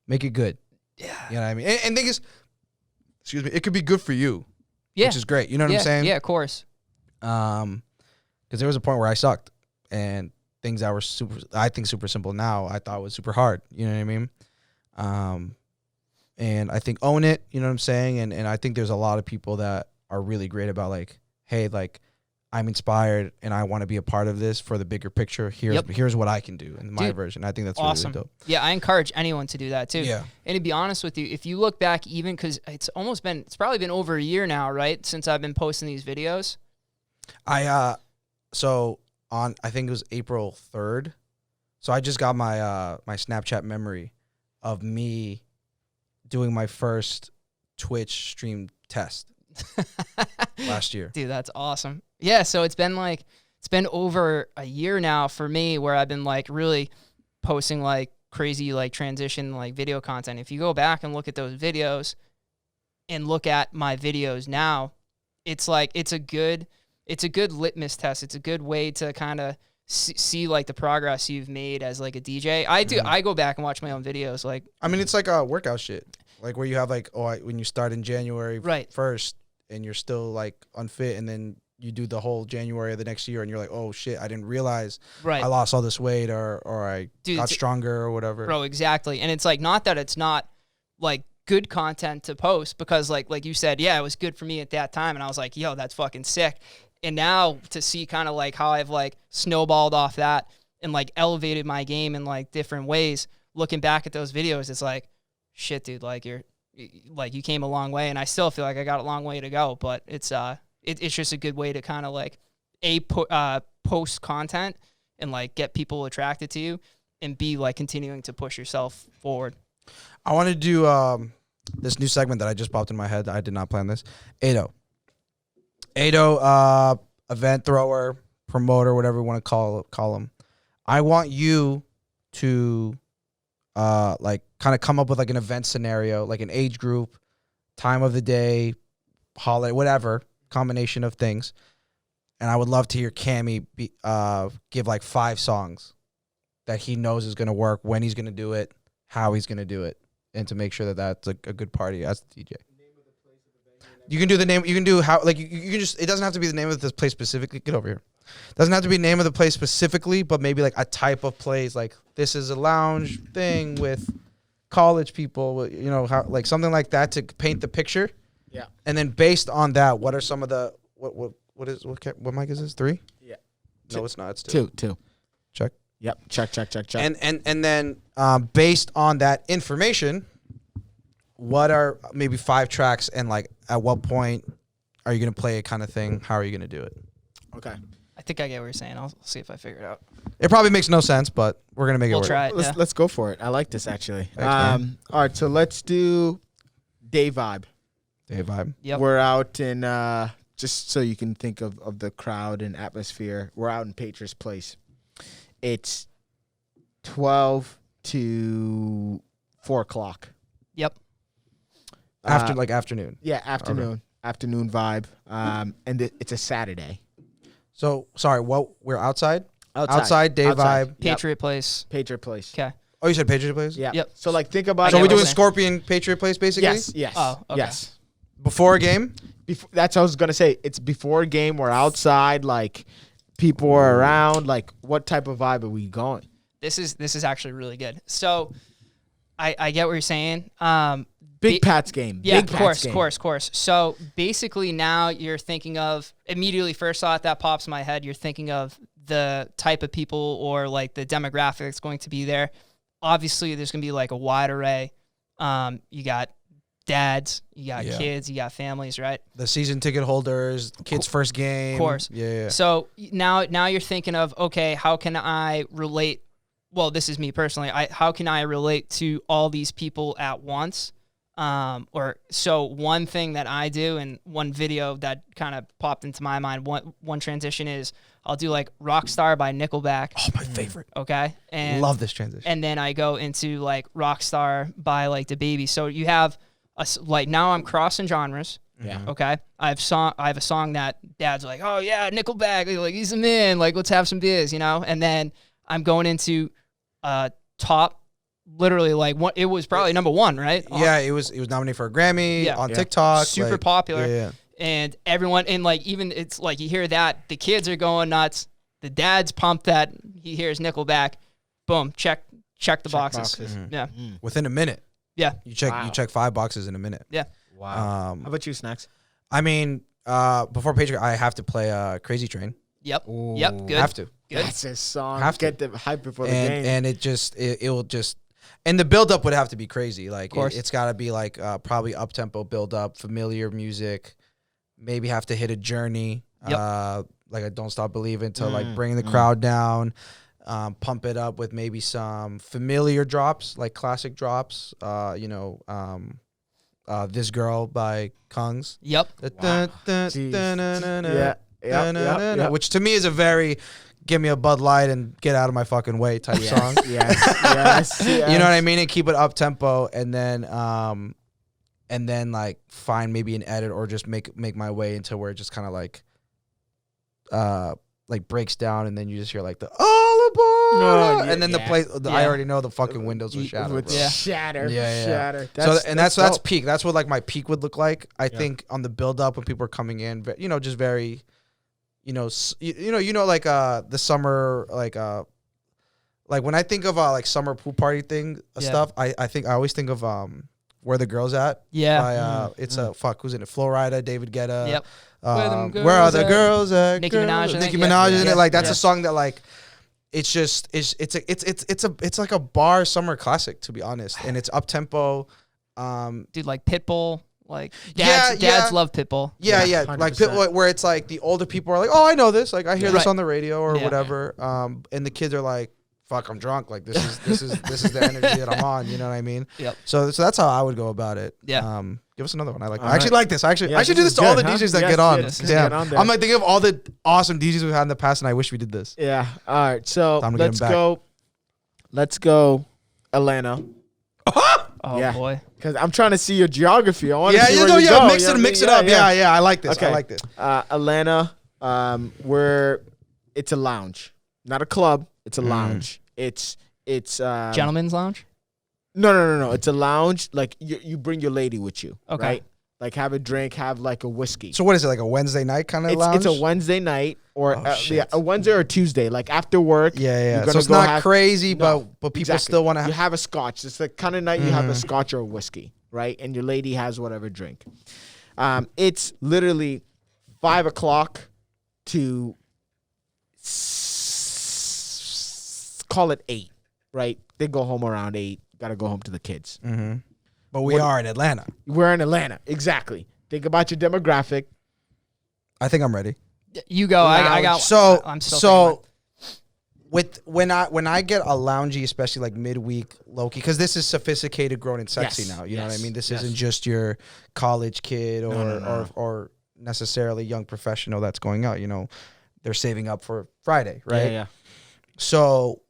make it good. Yeah. You know what I mean? And thing is, excuse me, it could be good for you. Yeah. Which is great. You know what I'm saying? Yeah, of course. Because there was a point where I sucked and things that were super simple now, I thought was super hard. You know what I mean? And I think own it, you know what I'm saying? And I think there's a lot of people that are really great about like, hey, like, I'm inspired and I want to be a part of this for the bigger picture. Here's what I can do in my version. I think that's awesome. Really dope. Yeah, I encourage anyone to do that too. Yeah. And to be honest with you, if you look back even, because it's probably been over a year now, right? Since I've been posting these videos. I think it was April 3rd. So I just got my my Snapchat memory of me doing my first Twitch stream test last year. Dude, that's awesome. Yeah, so it's been over a year now for me where I've been like really posting like crazy like transition like video content. If you go back and look at those videos and look at my videos now, it's like it's a good litmus test. It's a good way to kind of see like the progress you've made as like a DJ. I go back and watch my own videos. Like, I mean, it's like a workout shit. Like where you have like, when you start in January 1st and you're still like unfit, and then you do the whole January of the next year and you're like, oh shit, I didn't realize I lost all this weight or I got stronger or whatever. Bro, exactly. And it's like, not that it's not like good content to post, because like you said, yeah, it was good for me at that time. And I was like, yo, that's fucking sick. And now to see kind of like how I've like snowballed off that and like elevated my game in like different ways, looking back at those videos, it's like, shit, dude, like you came a long way. And I still feel like I got a long way to go, but it's just a good way to kind of like post content and like get people attracted to you, and be like continuing to push yourself forward. I want to do this new segment that I just popped in my head. I did not plan this. Ado, event thrower, promoter, whatever you want to call him. I want you to like kind of come up with like an event scenario, like an age group, time of the day, holiday, whatever, combination of things. And I would love to hear Cammy give like 5 songs that he knows is going to work, when he's going to do it, how he's going to do it, and to make sure that that's a good party as the DJ. You can do the name. You can do how. Like you can just. It doesn't have to be the name of this place specifically. Get over here. Doesn't have to be the name of the place specifically, but maybe like a type of place. Like this is a lounge thing with college people. You know, how like something like that to paint the picture. Yeah. And then based on that, what are some of the what mic is this? 3? Yeah. No, it's not. It's 2. 2. Check. Yep. Check. And then based on that information, what are maybe 5 tracks, and like at what point are you gonna play it, kind of thing? How are you gonna do it? Okay. I think I get what you're saying. I'll see if I figure it out. It probably makes no sense, but we're gonna make it work. Try it. Let's go for it. I like this actually. Thanks, all right, so let's do day vibe. Day vibe. Yep. We're out in just so you can think of the crowd and atmosphere. We're out in Patriots Place. It's 12 to 4 o'clock. Yep. Afternoon. Yeah, afternoon. Okay. Afternoon vibe. And it's a Saturday. So, sorry, we're outside? Outside, day vibe. Patriot Place. Patriot Place. Okay. Oh, you said Patriot Place? Yeah. Yep. So, like, think about it. So, we're doing Scorpion Patriot Place, basically? Yes. Oh, okay. Yes. Before a game? That's what I was going to say. It's before a game. We're outside. Like, people are around. Like, what type of vibe are we going? This is actually really good. So I get what you're saying. Big Pat's game. Yeah, Big of Pat's course. So basically now you're thinking of, immediately first thought that pops in my head, you're thinking of the type of people or like the demographic that's going to be there. Obviously there's going to be like a wide array. You got dads, you got kids, you got families, right? The season ticket holders, kids' first game. Of course. Yeah. So now you're thinking of, okay, how can I relate? Well, this is me personally. How can I relate to all these people at once? So one thing that I do, and one video that kind of popped into my mind, one transition is I'll do like Rockstar by Nickelback. Oh, my favorite. Okay. And love this transition. And then I go into like Rockstar by like DaBaby. So you have like now I'm crossing genres. Yeah. Okay. I have a song that dad's like, oh yeah, Nickelback, like he's a man, like let's have some beers, you know? And then I'm going into top, literally like what it was probably number one, right? Yeah, it was nominated for a Grammy on TikTok. Super like, popular. Yeah. And everyone, and like even it's like you hear that, the kids are going nuts. The dad's pumped that he hears Nickelback. Boom, check the boxes. Mm-hmm. Yeah. Within a minute. Yeah. You check 5 boxes in a minute. Yeah. Wow. How about you, Snacks? I mean, before Patreon, I have to play Crazy Train. Yep. Ooh. Yep. Good. Have to. Good. That's a song. Have to. Get the hype before the game. And it will just, and the build up would have to be crazy. Like it's got to be like probably up tempo build up, familiar music, maybe have to hit a journey. Yep. Like a Don't Stop Believing to like bring the crowd down, pump it up with maybe some familiar drops, like classic drops. This Girl by Kungs. Yep. Yeah. Which to me is a very give me a Bud Light and get out of my fucking way type song. Yes. You know what I mean? And keep it up tempo and then like find maybe an edit or just make my way into where it just kind of like breaks down and then you just hear like the all aboard and then the place I already know the fucking windows will shatter. Shatter. Yeah. That's That's peak. That's what like my peak would look like. I think on the build up when people are coming in, just very like the summer like when I think of like summer pool party thing stuff, I always think of Where the Girls At. Yeah. By who's in it? Flo Rida, David Guetta. Yep. Where are the girls at? Nicki Minaj. Nicki Minaj is in it. Like that's a song that like it's just it's like a bar summer classic to be honest, and it's up tempo. Dude, like Pitbull. Like dads love Pitbull. Yeah. Like Pitbull, where it's like the older people are like, oh, I know this. Like I hear this on the radio or whatever. And the kids are like, fuck, I'm drunk. Like this is the energy that I'm on. You know what I mean? Yep. So that's how I would go about it. Yeah. Give us another one. I Right. actually like this. I should do this to all the DJs that get on. Damn. I'm like thinking of all the awesome DJs we've had in the past, and I wish we did this. Yeah. All right. So Time to get 'em back. Let's go, Atlanta. Oh boy. Because I'm trying to see your geography. I want to see where you go. go. Mix it up. Yeah. I like this. Okay. I like this. Atlanta, where it's a lounge, not a club. It's a lounge. It's Gentleman's Lounge? No. It's a lounge. Like you bring your lady with you. Okay. Right? Like have a drink, have like a whiskey. So what is it, like a Wednesday night kind of lounge? It's a Wednesday night or a Wednesday or Tuesday, like after work. Yeah. So it's not crazy, but people still want to You have a scotch. It's the kind of night you have a scotch or a whiskey, right? And your lady has whatever drink. It's literally 5 o'clock to call it 8, right? They go home around 8. Got to go home to the kids. Mm-hmm. But we are in Atlanta. We're in Atlanta. Exactly. Think about your demographic. I think I'm ready. You go. I got. So I'm still when I get a loungy, especially like midweek low key, because this is sophisticated, grown and sexy now. You know what I mean? This isn't just your college kid or necessarily young professional that's going out. You know, they're saving up for Friday, right? Yeah. So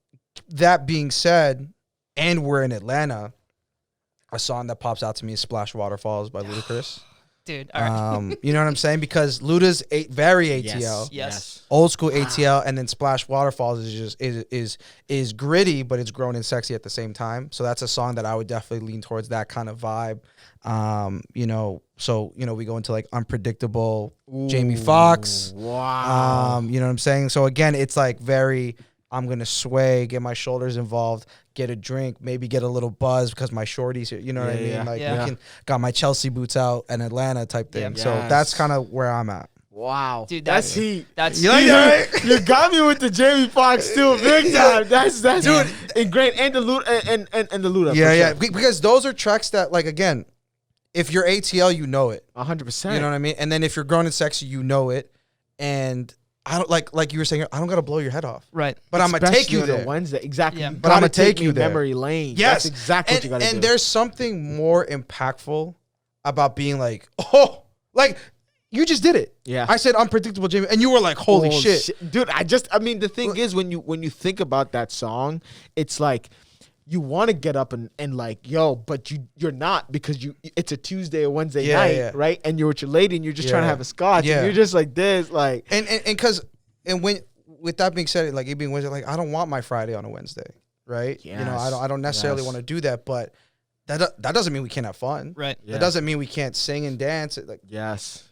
that being said, and we're in Atlanta. A song that pops out to me is "Splash Waterfalls" by Ludacris. Dude, all right. You know what I'm saying? Because Luda's very ATL, Yes. old school ATL, and then "Splash Waterfalls" is just is gritty, but it's grown and sexy at the same time. So that's a song that I would definitely lean towards that kind of vibe. We go into like Unpredictable, Jamie Foxx. Wow. You know what I'm saying? So again, it's like very I'm gonna sway, get my shoulders involved, get a drink, maybe get a little buzz because my shorties here. You know what I mean? Yeah. Like Yeah. we can got my Chelsea boots out in Atlanta type thing. Yeah. So Yes. that's kind of where I'm at. Wow, Dude, that's that's- heat. That's You like that, right? You got me with the Jamie Foxx too, big time. That's Dude. ingrained, and the Luda and the Luda. Yeah, for yeah. sure. Because those are tracks that, like, again, if you're ATL, you know it. 100%. You know what I mean? And then if you're grown and sexy, you know it. And I don't like you were saying, I don't gotta blow your head off. right. But I'm gonna take Especially you on a there. Wednesday, exactly. Yeah. You But I'ma gotta take you me there. memory lane. Yes. That's exactly what you gotta do. And there's something more impactful about being like, oh, like you just did it. Yeah. I said unpredictable Jamie, and you were like, holy Oh, shit. dude! I mean, the thing is, when you think about that song, it's like you want to get up and like, yo, but you're not, because it's a Tuesday or Wednesday Yeah, night, yeah. right? And you're with your lady, and you're just trying to Yeah. have a scotch, Yeah. and you're just like this, like, And when with that being said, like it being Wednesday, like I don't want my Friday on a Wednesday, right? You know, Yes. I don't necessarily Yes. want to do that, but that doesn't mean we can't have fun. Right. Yeah. That doesn't mean we can't sing and dance. Like yes.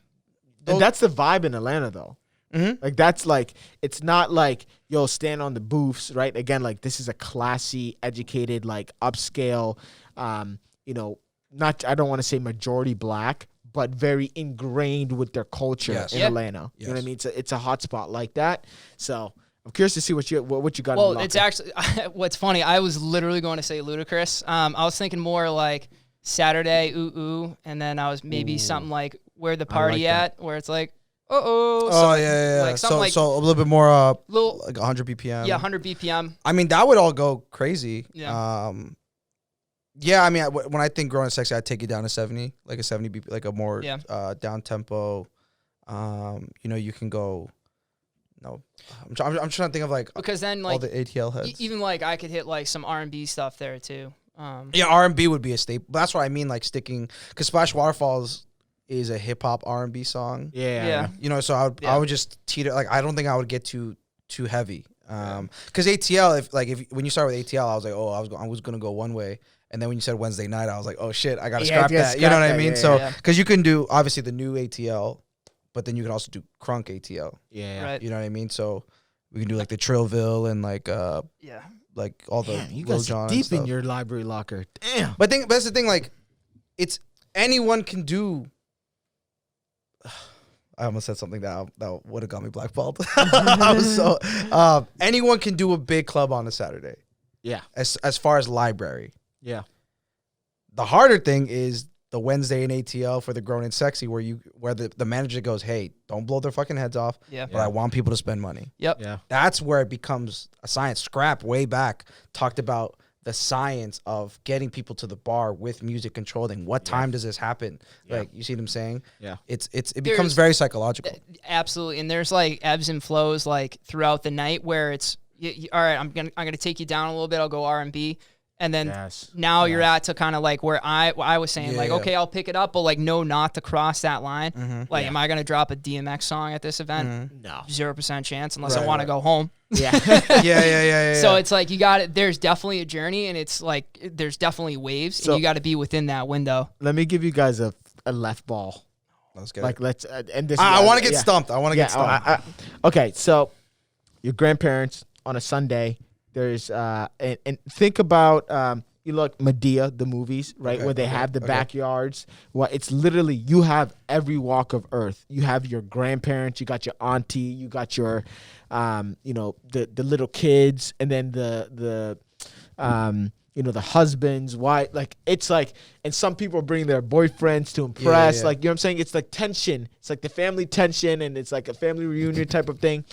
Those- And that's the vibe in Atlanta, though. Mhm. Like that's like, it's not like, yo, stand on the booths, right? Again, like this is a classy, educated, like upscale, you know, not, I don't want to say majority black, but very ingrained with their culture Yes. in Yeah. Atlanta. You know what I Yes. mean? It's a hot spot like that. So I'm curious to see what you got. in Well, the it's locker. actually what's funny. I was literally going to say Ludacris. I was thinking more like Saturday, ooh ooh, and then I was maybe something like Where the Party like At, where it's like, oh, oh yeah. like something so like so a little bit more little, like 100 BPM. yeah, 100 BPM. I mean, that would all go crazy. Yeah. Yeah, I mean, when I think growing sexy, I take it down to 70, like a 70 BP, like a more Yeah. down tempo. You know, you can go. No, I'm trying to think of like Because then all like the ATL heads. even like I could hit like some R&B stuff there too. Yeah, R&B would be a staple. That's what I mean, like sticking, because Splash Waterfalls is a hip hop R&B song. Yeah. You know, so Yeah. I would just teeter, like I don't think I would get too heavy. Because ATL, if when you start with ATL, I was like, oh, I was gonna go one way, and then when you said Wednesday night, I was like, oh shit, I gotta Yeah, scrap yeah, that. You know scrap what I that, mean? yeah, So yeah. because you can do obviously the new ATL, but then you can also do crunk ATL. Yeah. Right. You know what I mean? So we can do like the Trillville and like Yeah. like all the Damn, you Lil guys Jon are and deep in stuff. your library locker. Damn. But that's the thing, like, it's anyone can do. I almost said something that would have got me blackballed. I was so anyone can do a big club on a Saturday. Yeah. As far as library, Yeah. the harder thing is the Wednesday in ATL for the grown and sexy, where the manager goes, hey, don't blow their fucking heads off, Yeah. but I want people to spend money. Yep. Yeah. That's where it becomes a science. Scrap way back talked about the science of getting people to the bar with music controlling. What time does this happen? Yeah. Like, you see what I'm saying? Yeah. It becomes very psychological. Absolutely. And there's like ebbs and flows like throughout the night where it's all right, I'm gonna take you down a little bit. I'll go R&B. And then Yes. now you're at to kind of like where I was saying, like, Yeah. okay, I'll pick it up, but like no, not to cross that line. Mm-hmm. Like, am I gonna drop a DMX song at this event? No. 0% chance unless I Right, want to right. go home. Yeah. Yeah. So it's like you got it. There's definitely a journey, and it's like there's definitely waves, So- and you got to be within that window. Let me give you guys a left ball. let's get Like, it. let's end this. I want to get yeah. stumped. I want to Yeah, get stumped. okay, so your grandparents on a Sunday. There's and think about you look Medea, the movies, right, Okay, where they okay, have the okay. backyards. Well, it's literally you have every walk of earth. You have your grandparents, you got your auntie, you got your you know, the little kids, and then the you know, the husbands. Why, like, it's like, and some people bring their boyfriends to impress. yeah. Like, you know what I'm saying? It's like tension. It's like the family tension, and it's like a family reunion type of thing.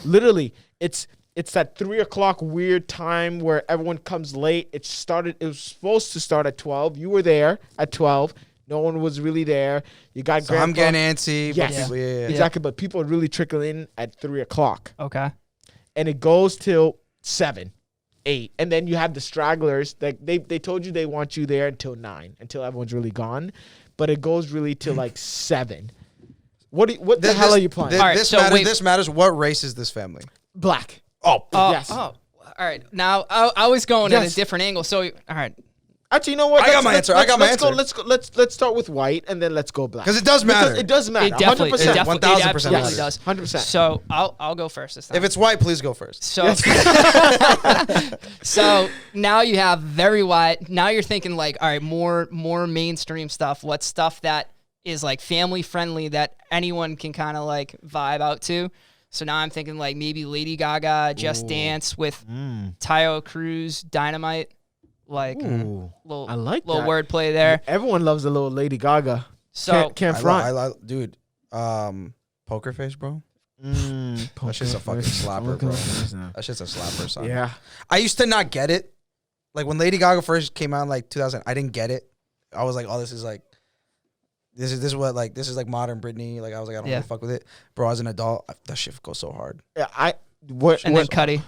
Literally, it's that 3 o'clock weird time where everyone comes late. It was supposed to start at 12. You were there at 12. No one was really there. You got So I'm grandpa. getting antsy. Yes. But people, yeah. Exactly, but people really trickle in at 3 o'clock. Okay. And it goes till 7, 8. And then you have the stragglers. That they told you they want you there until 9, until everyone's really gone. But it goes really till like 7. What the hell are you playing? All right, This so matters. wait. This matters. What race is this family? Black. Oh, Yes. Oh, all right. Now I was going at Yes. a different angle. So, all right, Actually, you know what? I got my answer. I got my answer. Let's start with white and then let's go black. Because it does matter. It does matter. It definitely, 100%. 1000% absolutely matters. does. 100%. So I'll go first this time. If it's white, please go first. So, so now you have very wide. Now you're thinking like, all right, more mainstream stuff. What's stuff that is like family friendly that anyone can kind of like vibe out to? So now I'm thinking like maybe Lady Gaga, Just Dance with Tayo Cruz, Dynamite. Like little, I like little that. wordplay there. Everyone loves a little Lady Gaga. So Can't front. Dude, Poker Face, bro. That That shit's a fucking slapper, bro. That shit's a slapper, son. Yeah. I used to not get it. Like when Lady Gaga first came out in like 2000, I didn't get it. I was like, oh, this is like modern Britney. Like I was like, I don't really fuck with it, bro. As an adult, that shit goes so hard. Yeah, then Cuddy.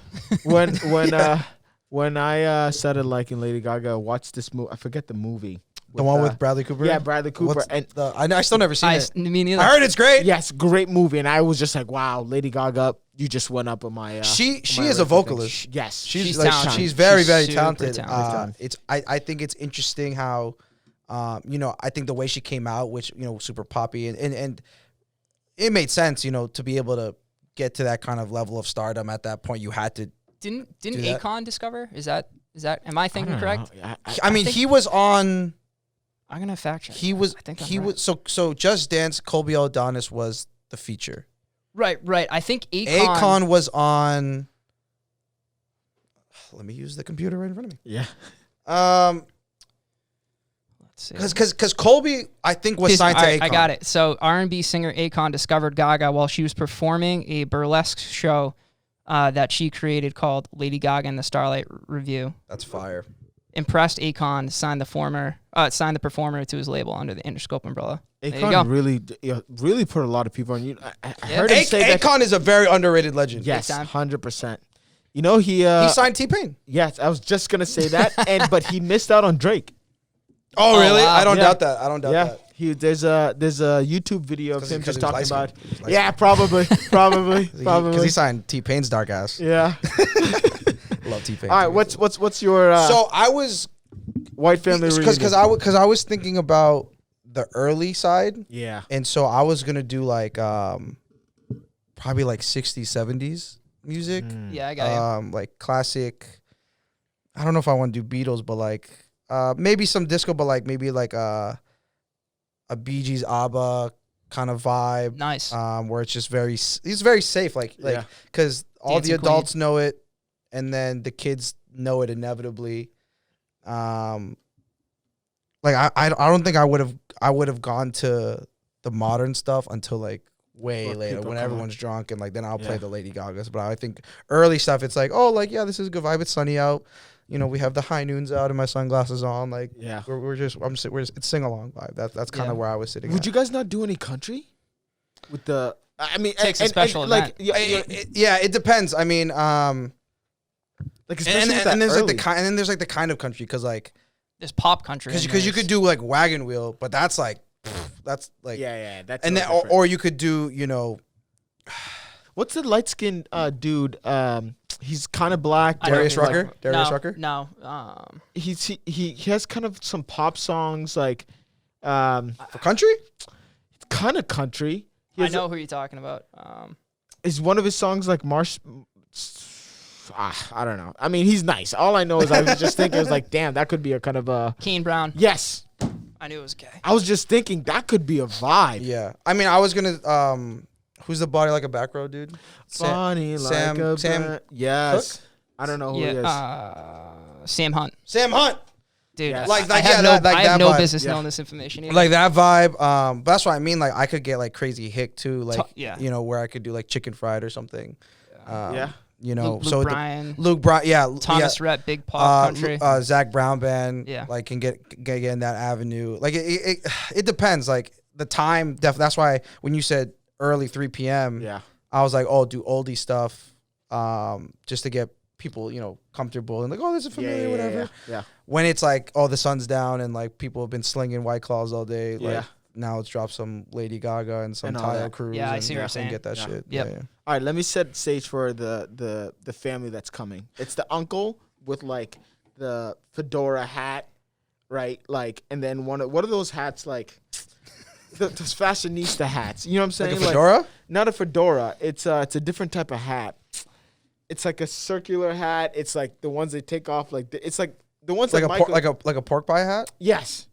When I started liking Lady Gaga, I watched this movie. I forget the movie. The one with Bradley Cooper. Yeah, Bradley Cooper. I still never seen it. Me neither. I heard it's great. Yes, great movie, and I was just like, wow, Lady Gaga, you just went up on my. She my is a ranking. vocalist. Yes, She's talented. she's very very Super talented. talented. I think it's interesting how, I think the way she came out, which super poppy and it made sense, to be able to get to that kind of level of stardom at that point. You had to. Didn't do that. Akon discover? Is that? Am I thinking correct? I mean, he was on. I'm gonna fact check. He was. I think He I'm was. So Just Dance. Colby O'Donis was the feature. right. I think Akon was on. Let me use the computer right in front of me. Yeah. Let's see. Because Colby, I think, was signed to Akon. I got it. So R&B singer Akon discovered Gaga while she was performing a burlesque show that she created called Lady Gaga and the Starlight Review. That's fire. Impressed, Akon signed the performer to his label under the Interscope umbrella. There you go. Akon really put a lot of people on you. I heard him say that. Akon is a very underrated legend. Yes, Big time. 100%. He signed T-Pain. Yes, I was just gonna say that, but he missed out on Drake. Oh, really? wow. I don't Yeah. doubt that. I don't doubt that. There's a YouTube video of 'Cause him he- just 'cause he was talking about. light-skinned. Yeah, probably. Because he signed T-Pain's dark ass. Yeah. Love T-Pain. All right. What's your So I was white family reunion? because I was thinking about the early side, Yeah. and so I was gonna do like probably like 60s, 70s music. Yeah, I got you. Like classic. I don't know if I want to do Beatles, but like maybe some disco, but like maybe like a Bee Gees, ABBA kind of vibe. Nice. Where it's just it's very safe, like Yeah. because all Dancing the adults know it, and then the kids know it inevitably. Like I don't think I would have gone to the modern stuff until like way Well, later people when come everyone's drunk, and like then I'll play Yeah. the Lady Gagas. But I think early stuff, it's like, oh, like, yeah, this is a good vibe. It's sunny out. We have the high noons out and my sunglasses on. Like, Yeah. it's sing along vibe. That's kind of Yeah. where I was sitting. Would at. you guys not do any country? With the, I mean, Takes a special like, event. It depends. I mean, like especially with and that there's like early. and then there's like the kind of country, because like There's pop country. because you could do like Wagon Wheel, but that's like that's like yeah, that's and a then little different. or you could do What's the light skinned dude? He's kind of black. I know Darius who you're Rucker? talking about. Darius No, Rucker? No. He has kind of some pop songs like for country. kind of country. He I has know who you're talking about. is one of his songs like Marsh. I don't know. I mean, he's nice. All I know is I was just thinking, I was like, damn, that could be a kind of a Kane Brown. yes. I knew it was gay. I was just thinking that could be a vibe. Yeah, I mean, I was gonna who's the body like a back row dude? Funny like Sam- a Sam bat- yes. Cook? I don't know who he is. Sam Hunt. Sam Hunt. Dude, Yes. Like, I yeah, have no, that- like I have that no vibe. business Yeah. knowing this information. Either. Like that vibe. But that's what I mean. Like I could get like crazy hick too. Like Yeah. where I could do like chicken fried or something. Yeah. Luke so Bryan, Luke Bryan, yeah, Thomas Rhett, Big Pop Country. Zach Brown band, Yeah. like can get in that avenue. Like it depends. Like the time. That's why when you said early 3 p.m. Yeah. I was like, oh, do oldie stuff, just to get people comfortable and like, oh, this is familiar, whatever. Yeah. When it's like, oh, the sun's down and like people have been slinging White Claws all day. Like Yeah. now let's drop some Lady Gaga and some And all Tayo that. Cruz. Yeah, I and, see what you're and saying. get that Yeah. shit. Yep. Yeah. All right, let me set stage for the family that's coming. It's the uncle with like the fedora hat, right? Like, and then what are those hats like? Those fashionista hats. You know what I'm saying? Like a fedora? Not a fedora. It's a different type of hat. It's like a circular hat. It's like the ones they take off. Like it's like the ones Like that like a pork pie hat? Yes.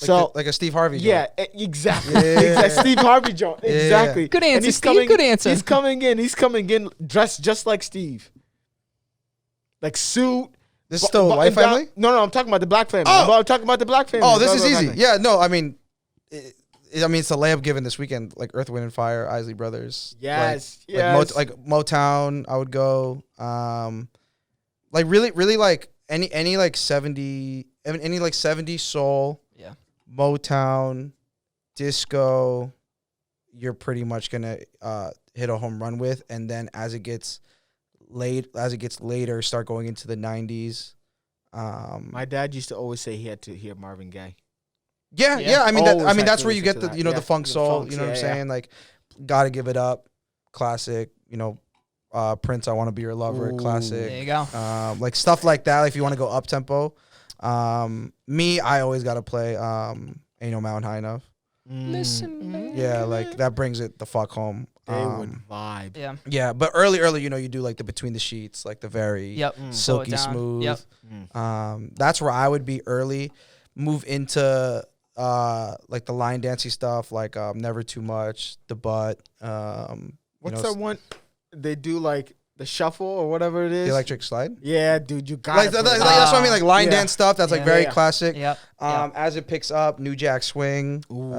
Like like a Steve Harvey joint. Yeah, exactly. Exactly. Steve Harvey joint. Exactly. Good And answer, he's Steve. Good answer. He's coming in dressed just like Steve. Like suit. This is still white family? No, I'm talking about the black family. Oh. I'm talking about the black family. Oh, this is Black easy. family. Yeah, no, I mean, it's a layup given this weekend. Like Earth, Wind, and Fire, Isley Brothers. Yes, like, yes. Like Motown, I would go. Like really like any like 70 soul. Yeah. Motown, disco. You're pretty much gonna hit a home run with, and then as it gets later, start going into the 90s. My dad used to always say he had to hear Marvin Gaye. Yeah. I mean, Always had that's to where you listen get to the that. the funk The soul. funks, You know what I'm yeah. saying? Like, Gotta Give It Up, classic. Prince, I Want to Be Your Lover, Ooh. classic. There you go. Like stuff like that. Like if you want to go up tempo. I always gotta play Ain't No Mountain High Enough. Listen, man. Yeah, like that brings it the fuck home. They would vibe. Yeah. Yeah, but early, you do like the Between the Sheets, like the very Yep. silky Slow it down. smooth. Yep. That's where I would be early. Move into like the line dancey stuff, like Never Too Much, The Butt. What's that one? They do like the shuffle or whatever it is. The Electric Slide? Yeah, dude, you got Like, that's what I mean, like line Yeah. dance stuff. That's like very Yeah. classic. Yep. As it picks up, New Jack Swing. Ooh.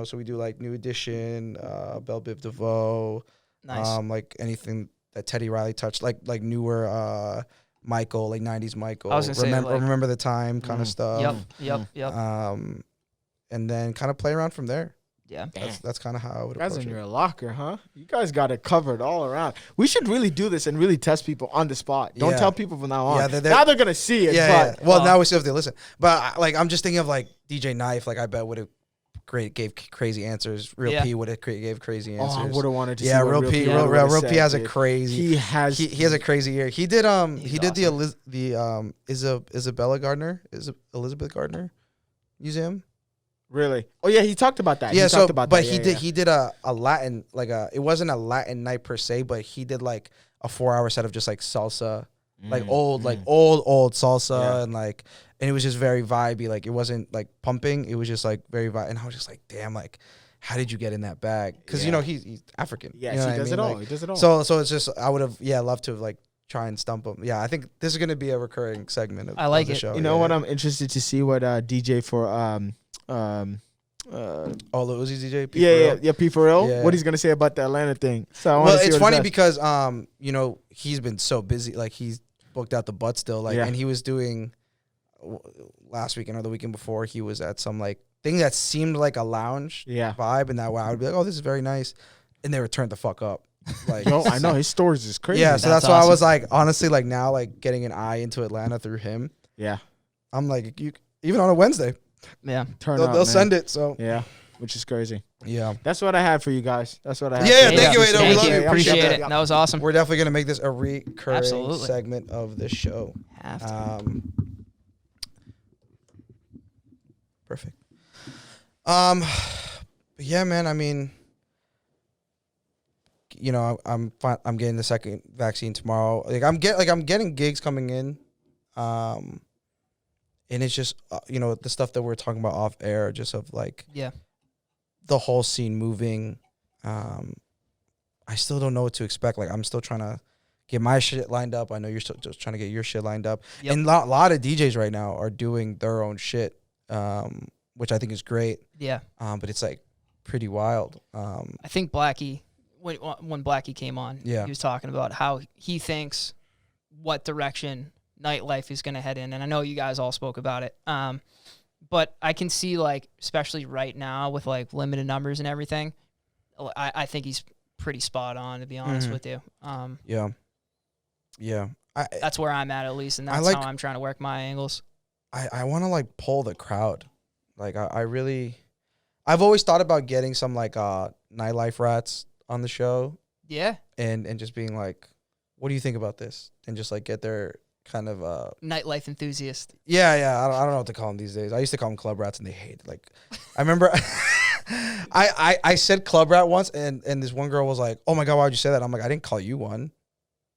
So we do like New Edition, Belle Biv DeVoe. Nice. Like anything that Teddy Riley touched, like newer Michael, like 90s Michael. I was gonna say, like- Remember the Time kind of stuff. Yep. And then kind of play around from there. Yeah. That's kind of how I would You guys approach in it. your locker, huh? You guys got it covered all around. We should really do this and really test people on the spot. Don't Yeah. tell people from now on. Yeah, now they're gonna see it. Yeah. but Well, now we see if they listen. But like, I'm just thinking of like DJ Knife. Like, I bet would have gave crazy answers. Real Yeah. P would have gave crazy answers. I would have wanted to see. Yeah, what Real P. would've Real said, P has a dude. crazy. He has. He has a crazy ear. He did He's the Elizabeth Gardner museum. Really? Oh yeah, he talked about that. Yeah, he talked about but that. he did a Latin, like it wasn't a Latin night per se, but he did like a 4-hour set of just like salsa, like old salsa, Yeah. and it was just very vibey. Like it wasn't like pumping, it was just like very vibe. And I was just like, damn, like how did you get in that bag? Because Yeah. he's African. Yes, you know he what I does mean? it all. Like, He does it all. So it's just I would have loved to like try and stump him. Yeah, I think this is gonna be a recurring segment of, I like of the it. show. You know yeah. what? I'm interested to see what DJ for Oh, Lil Uzi's DJ. P yeah, P for real. Yeah. What he's gonna say about the Atlanta thing. So I Well, wanna see it's what funny he says. because he's been so busy. Like he's booked out the butt still. Like Yeah. and he was doing last weekend or the weekend before. He was at some like thing that seemed like a lounge Yeah. vibe, and that way I would be like, oh, this is very nice, and they were turned the fuck up. Like Yo, I know his stories is crazy. Yeah, so That's that's why I awesome. was like, honestly, like now, like getting an eye into Atlanta through him. Yeah. I'm like, even on a Wednesday, Yeah. Turn they'll up, man. send it. So Yeah, which is crazy. yeah, That's what I had for you guys. That's what I had. Yeah, for thank you, Ado. We Thank love you. you. Appreciate Appreciate it. That was awesome. we're definitely gonna make this a recurring Absolutely. segment of the show. Have to. Perfect. But yeah, man. I mean, I'm fine. I'm getting the second vaccine tomorrow. I'm getting gigs coming in, and it's just the stuff that we're talking about off air, just of like Yeah. the whole scene moving. I still don't know what to expect. Like I'm still trying to get my shit lined up. I know you're still just trying to get your shit lined up. Yep. And a lot of DJs right now are doing their own shit, which I think is great. Yeah. But it's like pretty wild. I think Blackie, when Blackie came on, Yeah. he was talking about how he thinks what direction nightlife is going to head in. And I know you guys all spoke about it. But I can see, like, especially right now with, like, limited numbers and everything, I think he's pretty spot on, to be honest Mhm. with you. Yeah. That's where I'm at least, and I that's like- how I'm trying to work my angles. I want to like pull the crowd. Like I've always thought about getting some like nightlife rats on the show Yeah. and just being like, what do you think about this? And just like get their kind of Nightlife enthusiast. yeah. I don't know what to call them these days. I used to call them club rats, and they hate it. Like, I remember I said club rat once, and this one girl was like, "Oh my god, why would you say that?" I'm like, "I didn't call you one,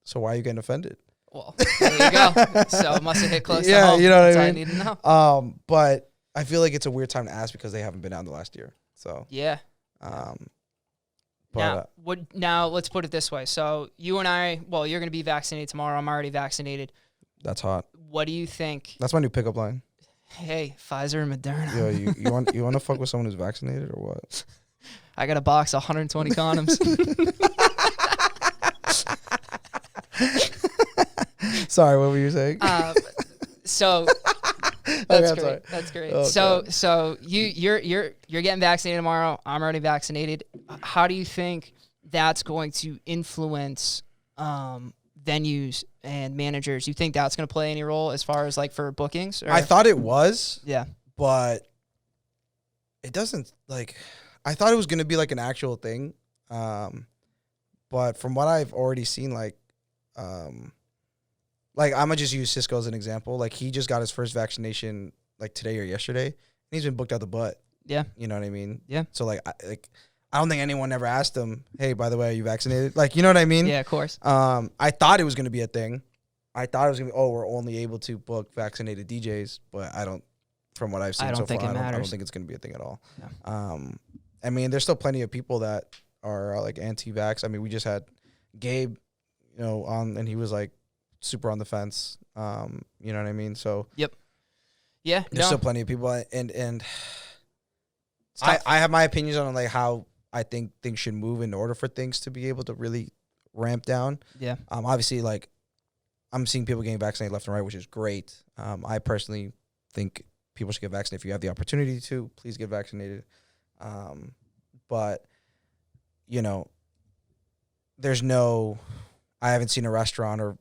so why are you getting offended?" Well, there you go. So it must have hit close to Yeah, home. you know what That's I all mean? I need to know. But I feel like it's a weird time to ask because they haven't been out in the last year. So Yeah. but Now let's put it this way. So you and I, well, you're going to be vaccinated tomorrow. I'm already vaccinated. that's hot. What do you think? That's my new pickup line. Hey, Pfizer and Moderna. Yo, you want to fuck with someone who's vaccinated or what? I got a box of 120 condoms. Sorry, what were you saying? So Okay, that's I'm great. sorry. That's great. Oh, So you're getting vaccinated tomorrow. I'm already vaccinated. How do you think that's going to influence venues and managers? You think that's going to play any role as far as like for bookings? Or? I thought it was, Yeah. but it doesn't. Like, I thought it was gonna be like an actual thing, but from what I've already seen, like I'm gonna just use Cisco as an example. Like, he just got his first vaccination like today or yesterday, and he's been booked out the butt. Yeah. You know what I mean? Yeah. So I don't think anyone ever asked him, "Hey, by the way, are you vaccinated?" Like, you know what I mean? Yeah, of course. I thought it was gonna be a thing. I thought it was gonna be, we're only able to book vaccinated DJs, but I don't. From what I've seen I don't so think far, it I don't matters. think it's gonna be a thing at all. No. I mean, there's still plenty of people that are like anti-vax. I mean, we just had Gabe, on, and he was like super on the fence. You know what I mean? So Yeah. there's still plenty of people, and I have my opinions on like how I think things should move in order for things to be able to really ramp down. Yeah. Obviously, like, I'm seeing people getting vaccinated left and right, which is great. I personally think people should get vaccinated if you have the opportunity to. Please get vaccinated. But I haven't seen a restaurant or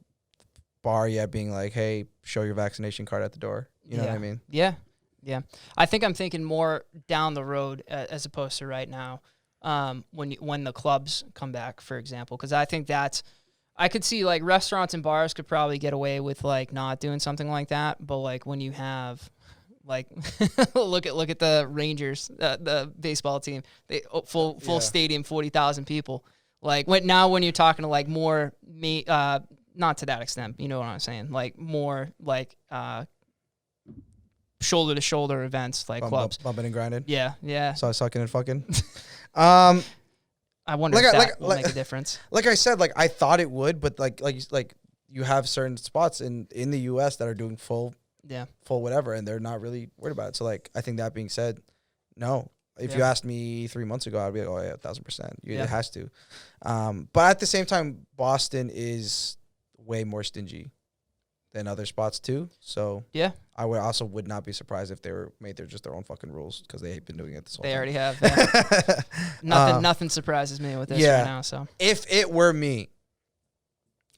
bar yet being like, "Hey, show your vaccination card at the door." You know what I mean? Yeah. Yeah. I think I'm thinking more down the road as opposed to right now. When the clubs come back, for example, because I think I could see like restaurants and bars could probably get away with like not doing something like that, but like when you have like look at the Rangers, the baseball team, they full stadium, 40,000 people. Like when you're talking to like more not to that extent, you know what I'm saying, like more like shoulder to shoulder events like clubs, bumping and grinding. Yeah. So I sucking and fucking. I wonder if that will make a difference. Like I said, like I thought it would, but like you have certain spots in the U.S. that are doing full whatever, and they're not really worried about it. So like, I think that being said, no. If you asked me 3 months ago, I'd be like, oh yeah, 1,000%. It has to. But at the same time, Boston is way more stingy than other spots too. So yeah, I would not be surprised if they made their own fucking rules because they've been doing it this whole time. They already have. Yeah. Nothing surprises me with this right now. So if it were me,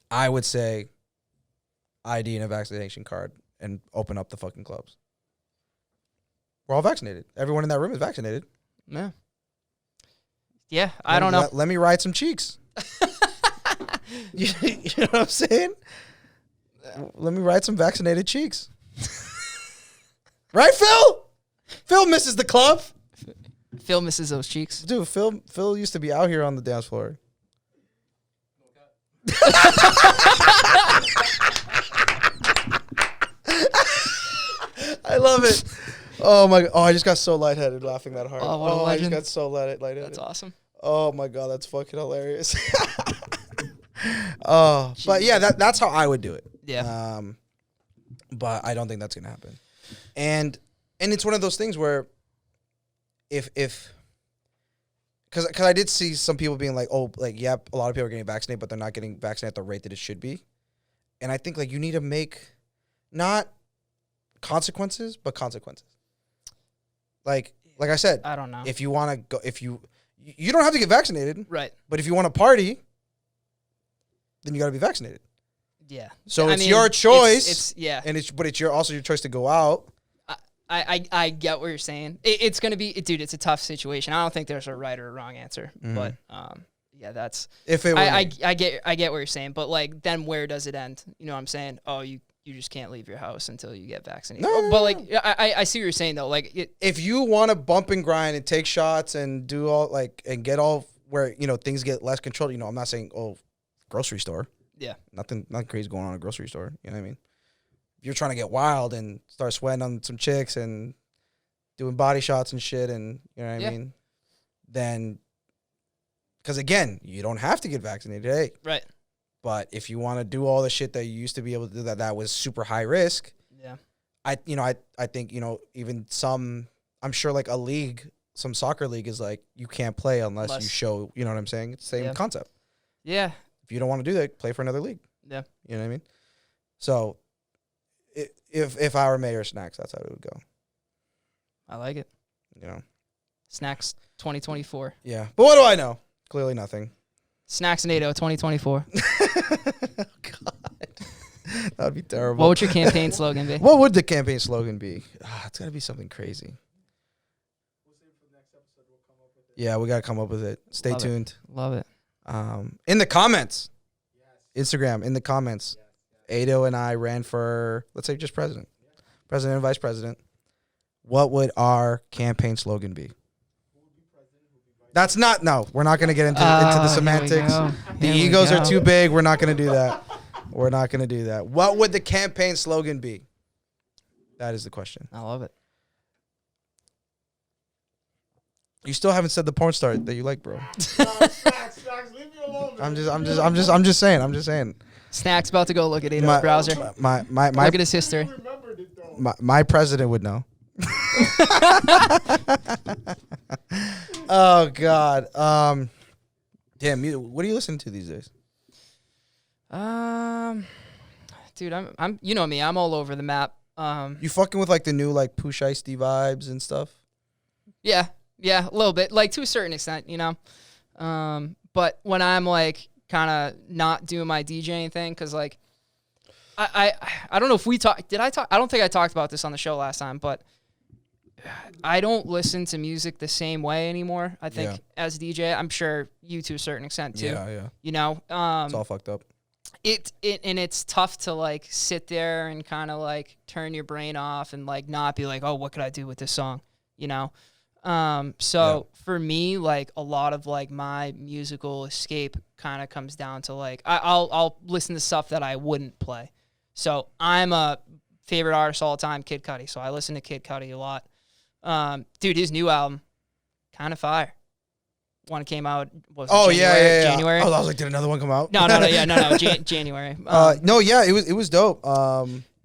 I would say ID and a vaccination card and open up the fucking clubs. We're all vaccinated. Everyone in that room is vaccinated. Yeah. Yeah, I don't know. Let me ride some cheeks. You know what I'm saying? Let me ride some vaccinated cheeks. Right, Phil? Phil misses the club. Phil misses those cheeks. Dude, Phil used to be out here on the dance floor. I love it. Oh my! Oh, I just got so lightheaded laughing that hard. Oh, what a I just legend. got so lightheaded. That's awesome. Oh my god, that's fucking hilarious. Oh, but yeah, that's how I would do it. Yeah. But I don't think that's gonna happen. And it's one of those things where if because I did see some people being like, oh, like, yep, a lot of people are getting vaccinated, but they're not getting vaccinated at the rate that it should be. And I think like you need to make not consequences, but consequences. Like I said, I don't know. if you want to go, if you don't have to get vaccinated, Right. but if you want to party, then you got to be vaccinated. Yeah. So I it's mean, your choice. It's yeah. And it's also your choice to go out. I get what you're saying. It's gonna be, dude. It's a tough situation. I don't think there's a right or a wrong answer. Mm-hmm. But yeah, that's. If it were I get what you're saying. But like, then where does it end? You know what I'm saying? Oh, you you just can't leave your house until you get vaccinated. But like, I see what you're saying though. Like, if you want to bump and grind and take shots and do all like and get all where things get less controlled. I'm not saying grocery store. Yeah, nothing crazy going on in a grocery store. You know what I mean? If you're trying to get wild and start sweating on some chicks and doing body shots and shit, and you know what I mean, then because again, you don't have to get vaccinated, hey, right. But if you want to do all the shit that you used to be able to do that was super high risk, yeah, I think even some, I'm sure like a league, some soccer league is like you can't play unless you show, you know what I'm saying? It's the same concept. Yeah. If you don't want to do that, play for another league. Yeah. You know what I mean? So if I were Mayor Snacks, that's how it would go. I like it. Snacks 2024. Yeah. But what do I know? Clearly nothing. Snacks NATO 2024. Oh, God. That would be terrible. What would your campaign slogan be? What would the campaign slogan be? It's got to be something crazy. Yeah, we got to come up with it. Stay tuned. Love it. In the comments. Instagram, in the comments. Ado and I ran for, let's say, just president. President and vice president. What would our campaign slogan be? That's not, no, we're not going to get into the semantics. The egos are too big. We're not going to do that. We're not going to do that. What would the campaign slogan be? That is the question. I love it. You still haven't said the porn star that you like, bro. Snacks, leave me alone. I'm just saying. Snacks about to go look at Ado's browser. My look at his history. Remembered it though. My president would know. Oh God. Damn. What are you listening to these days? Dude, I'm you know me. I'm all over the map. You fucking with like the new like Pooh Shiesty vibes and stuff? Yeah, a little bit, like to a certain extent, But when I'm like kind of not doing my DJing thing, because like I don't know if we talked. Did I talk? I don't think I talked about this on the show last time, but I don't listen to music the same way anymore. I think as a DJ, I'm sure you to a certain extent too. Yeah. It's all fucked up. It's tough to like sit there and kind of like turn your brain off and like not be like, oh, what could I do with this song? For me, like a lot of like my musical escape kind of comes down to like I'll listen to stuff that I wouldn't play. So I'm a favorite artist all the time, Kid Cudi. So I listen to Kid Cudi a lot. Dude, his new album, kind of fire. One came out. January. Oh, I was like, did another one come out? No, January. It was dope.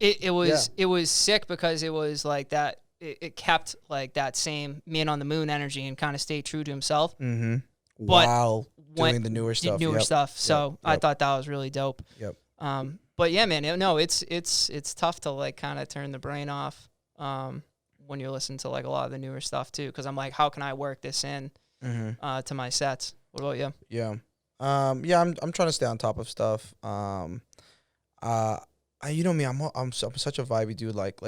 It was sick because it was like that. It kept like that same Man on the Moon energy and kind of stayed true to himself. Mm-hmm. But while doing the newer stuff. So I thought that was really dope. Yep. But yeah, man, it's tough to like kind of turn the brain off when you're listening to like a lot of the newer stuff too. Because I'm like, how can I work this in to my sets? What about you? Yeah. I'm trying to stay on top of stuff. You know me, I'm such a vibey dude. Like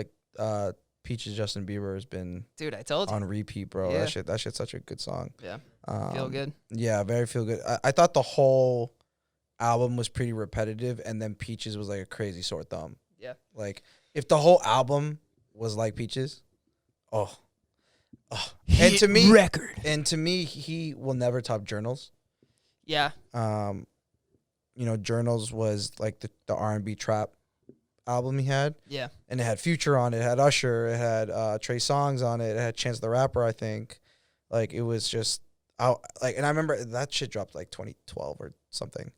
Peaches Justin Bieber has been, dude, I told you, on repeat, bro. Yeah. That shit's such a good song. Yeah. Feel good. Yeah, very feel good. I thought the whole album was pretty repetitive, and then Peaches was like a crazy sore thumb. Yeah. Like if the whole album was like Peaches, and to me, he will never top Journals. Yeah. Journals was like the R&B trap album he had. Yeah. And it had Future on it, it had Usher, it had Trey Songz on it, it had Chance the Rapper, I think. Like it was just and I remember that shit dropped like 2012 or something.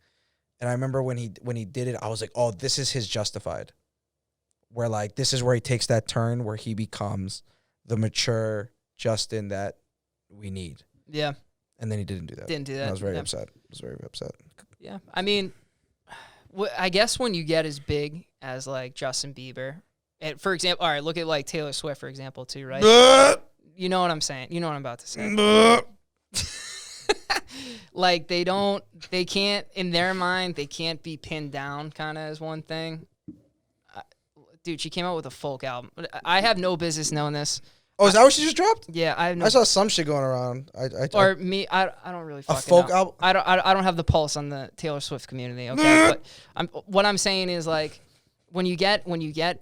And I remember when he did it, I was like, oh, this is his Justified. Where like this is where he takes that turn where he becomes the mature Justin that we need. Yeah. And then he didn't do that. And I was very upset. Yeah. I mean, I guess when you get as big as like Justin Bieber, and for example, all right, look at like Taylor Swift, for example, too, right? You know what I'm saying? You know what I'm about to say. Like they can't, in their mind, they can't be pinned down kind of as one thing. Dude, she came out with a folk album. I have no business knowing this. Oh, is that what she just dropped? Yeah, I saw some shit going around. I don't really fucking a folk know. album. I don't have the pulse on the Taylor Swift community. Okay, but what I'm saying is like when you get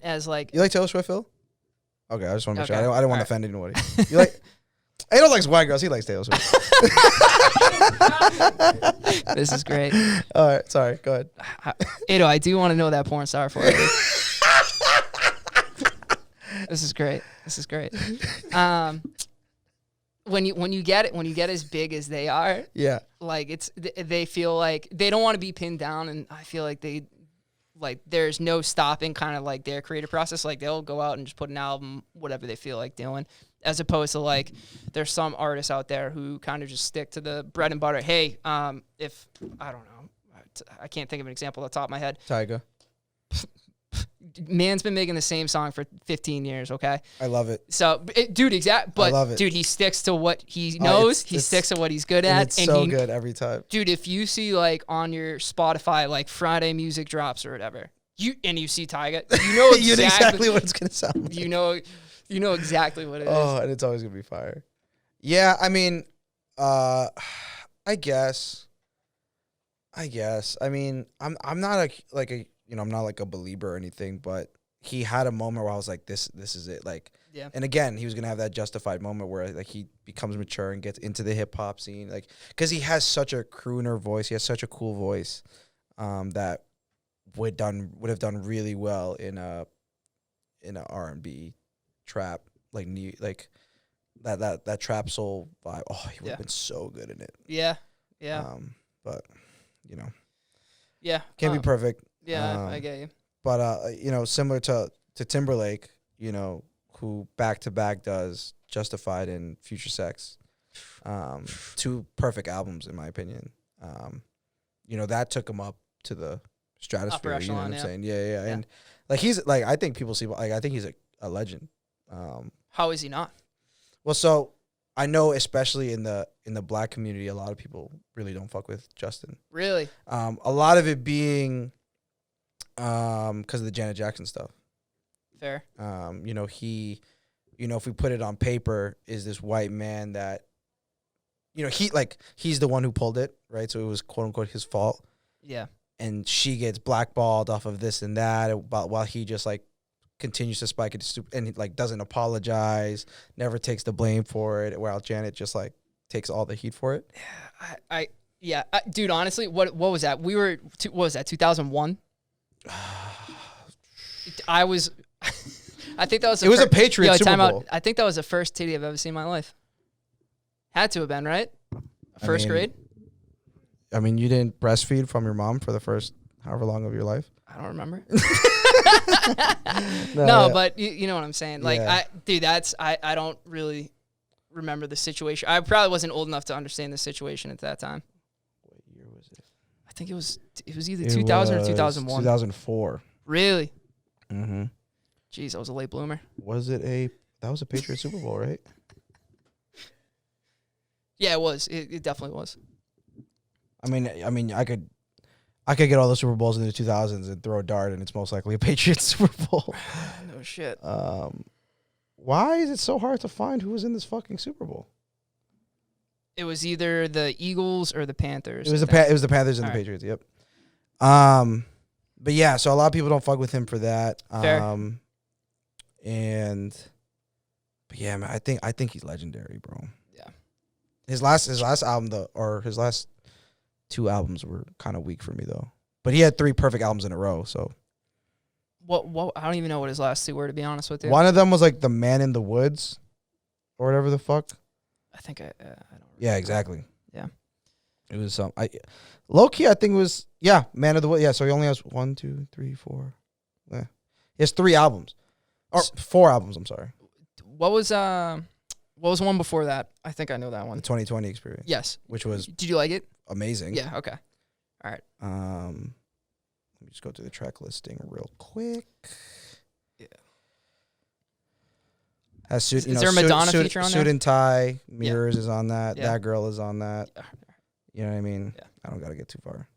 as like You like Taylor Swift, Phil? Okay, I just want to make sure. Okay. I don't want to offend anybody. You like? He don't like white girls. He likes Taylor Swift. this is great. All right, sorry. Go ahead. Ado, I do want to know that porn star for you. This is great. This is great. When you get as big as they are, Yeah. like they feel like they don't want to be pinned down, and I feel like there's no stopping kind of like their creative process. Like they'll go out and just put an album, whatever they feel like doing, as opposed to like there's some artists out there who kind of just stick to the bread and butter. Hey, if I don't know, I can't think of an example off the top of my head. Tyga. Man's been making the same song for 15 years, okay? I love it. So, dude, but love it. dude, he sticks to what he knows. He sticks to what he's good at. And it's so good every time. Dude, if you see like on your Spotify, like Friday music drops or whatever, you see Tyga, you know You know exactly what it's gonna sound like. You know exactly what it is. Oh, and it's always gonna be fire. Yeah, I mean, I guess. I mean, I'm not I'm not like a believer or anything, but he had a moment where I was like, this is it. Like, Yeah. And again, he was gonna have that justified moment where like he becomes mature and gets into the hip hop scene, like because he has such a crooner voice, he has such a cool voice, that would have done really well in a R&B trap like that trap soul vibe. Oh, he would have been so good in it. Yeah. Yeah. But yeah. can't be perfect. Yeah, I get you. But similar to Timberlake, who back to back does Justified and Future Sex, two perfect albums in my opinion. That took him up to the stratosphere. Upper You know what echelon, I'm yeah. saying? Yeah. And like he's like, I think people see like I think he's a legend. How is he not? Well, so I know especially in the black community, a lot of people really don't fuck with Justin. Really? A lot of it being because of the Janet Jackson stuff. Fair. He, if we put it on paper, is this white man that, he's the one who pulled it, right? So it was quote unquote his fault. Yeah. And she gets blackballed off of this and that, while he just like continues to spike it and he, like doesn't apologize, never takes the blame for it, while Janet just like takes all the heat for it. Dude, honestly, what was that? What was that, 2001? I think that was. It was a Patriot Super Bowl. I think that was the first titty I've ever seen in my life. Had to have been, right? First grade. I mean, you didn't breastfeed from your mom for the first however long of your life. I don't remember. No, but you know what I'm saying. Like, Yeah. I don't really remember the situation. I probably wasn't old enough to understand the situation at that time. What year was it? I think it was either 2000 or 2001. 2004. Really? Mm-hmm. Jeez, I was a late bloomer. That was a Patriot Super Bowl, right? Yeah, it was. It definitely was. I mean, I could get all the Super Bowls in the 2000s and throw a dart, and it's most likely a Patriots Super Bowl. No shit. Why is it so hard to find who was in this fucking Super Bowl? It was either the Eagles or the Panthers. It was the Panthers and the Patriots. Yep. But yeah, so a lot of people don't fuck with him for that. Fair. But yeah, man, I think he's legendary, bro. Yeah. His last album his last two albums were kind of weak for me though. But he had 3 perfect albums in a row, so. What I don't even know what his last 2 were, to be honest with you. One of them was like The Man in the Woods or whatever the fuck. I think I don't remember. Yeah, exactly. Yeah. It was low key, I think it was, Man of the Woods. Yeah, so he only has 1, 2, 3, 4. Yeah. He has 3 albums. Or 4 albums, I'm sorry. What was one before that? I think I know that one. The 2020 Experience. Yes. Which was Did you like it? amazing. Yeah, okay. All right. Let me just go through the track listing real quick. Yeah. Has suit, Is there a Madonna feature on there? Suit and Tie, Mirrors is on that. Yeah. That Girl is on that. Yeah. You know what I mean? Yeah. I don't got to get too far.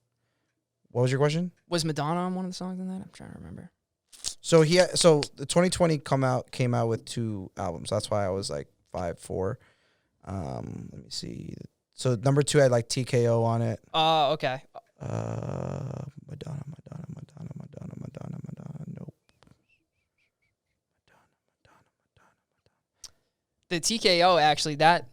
What was your question? Was Madonna on one of the songs in that? I'm trying to remember. So the 2020 came out with 2 albums. That's why I was like 5, 4. Let me see. So number 2 had like TKO on it. Oh, okay. Madonna. Nope. The TKO actually, that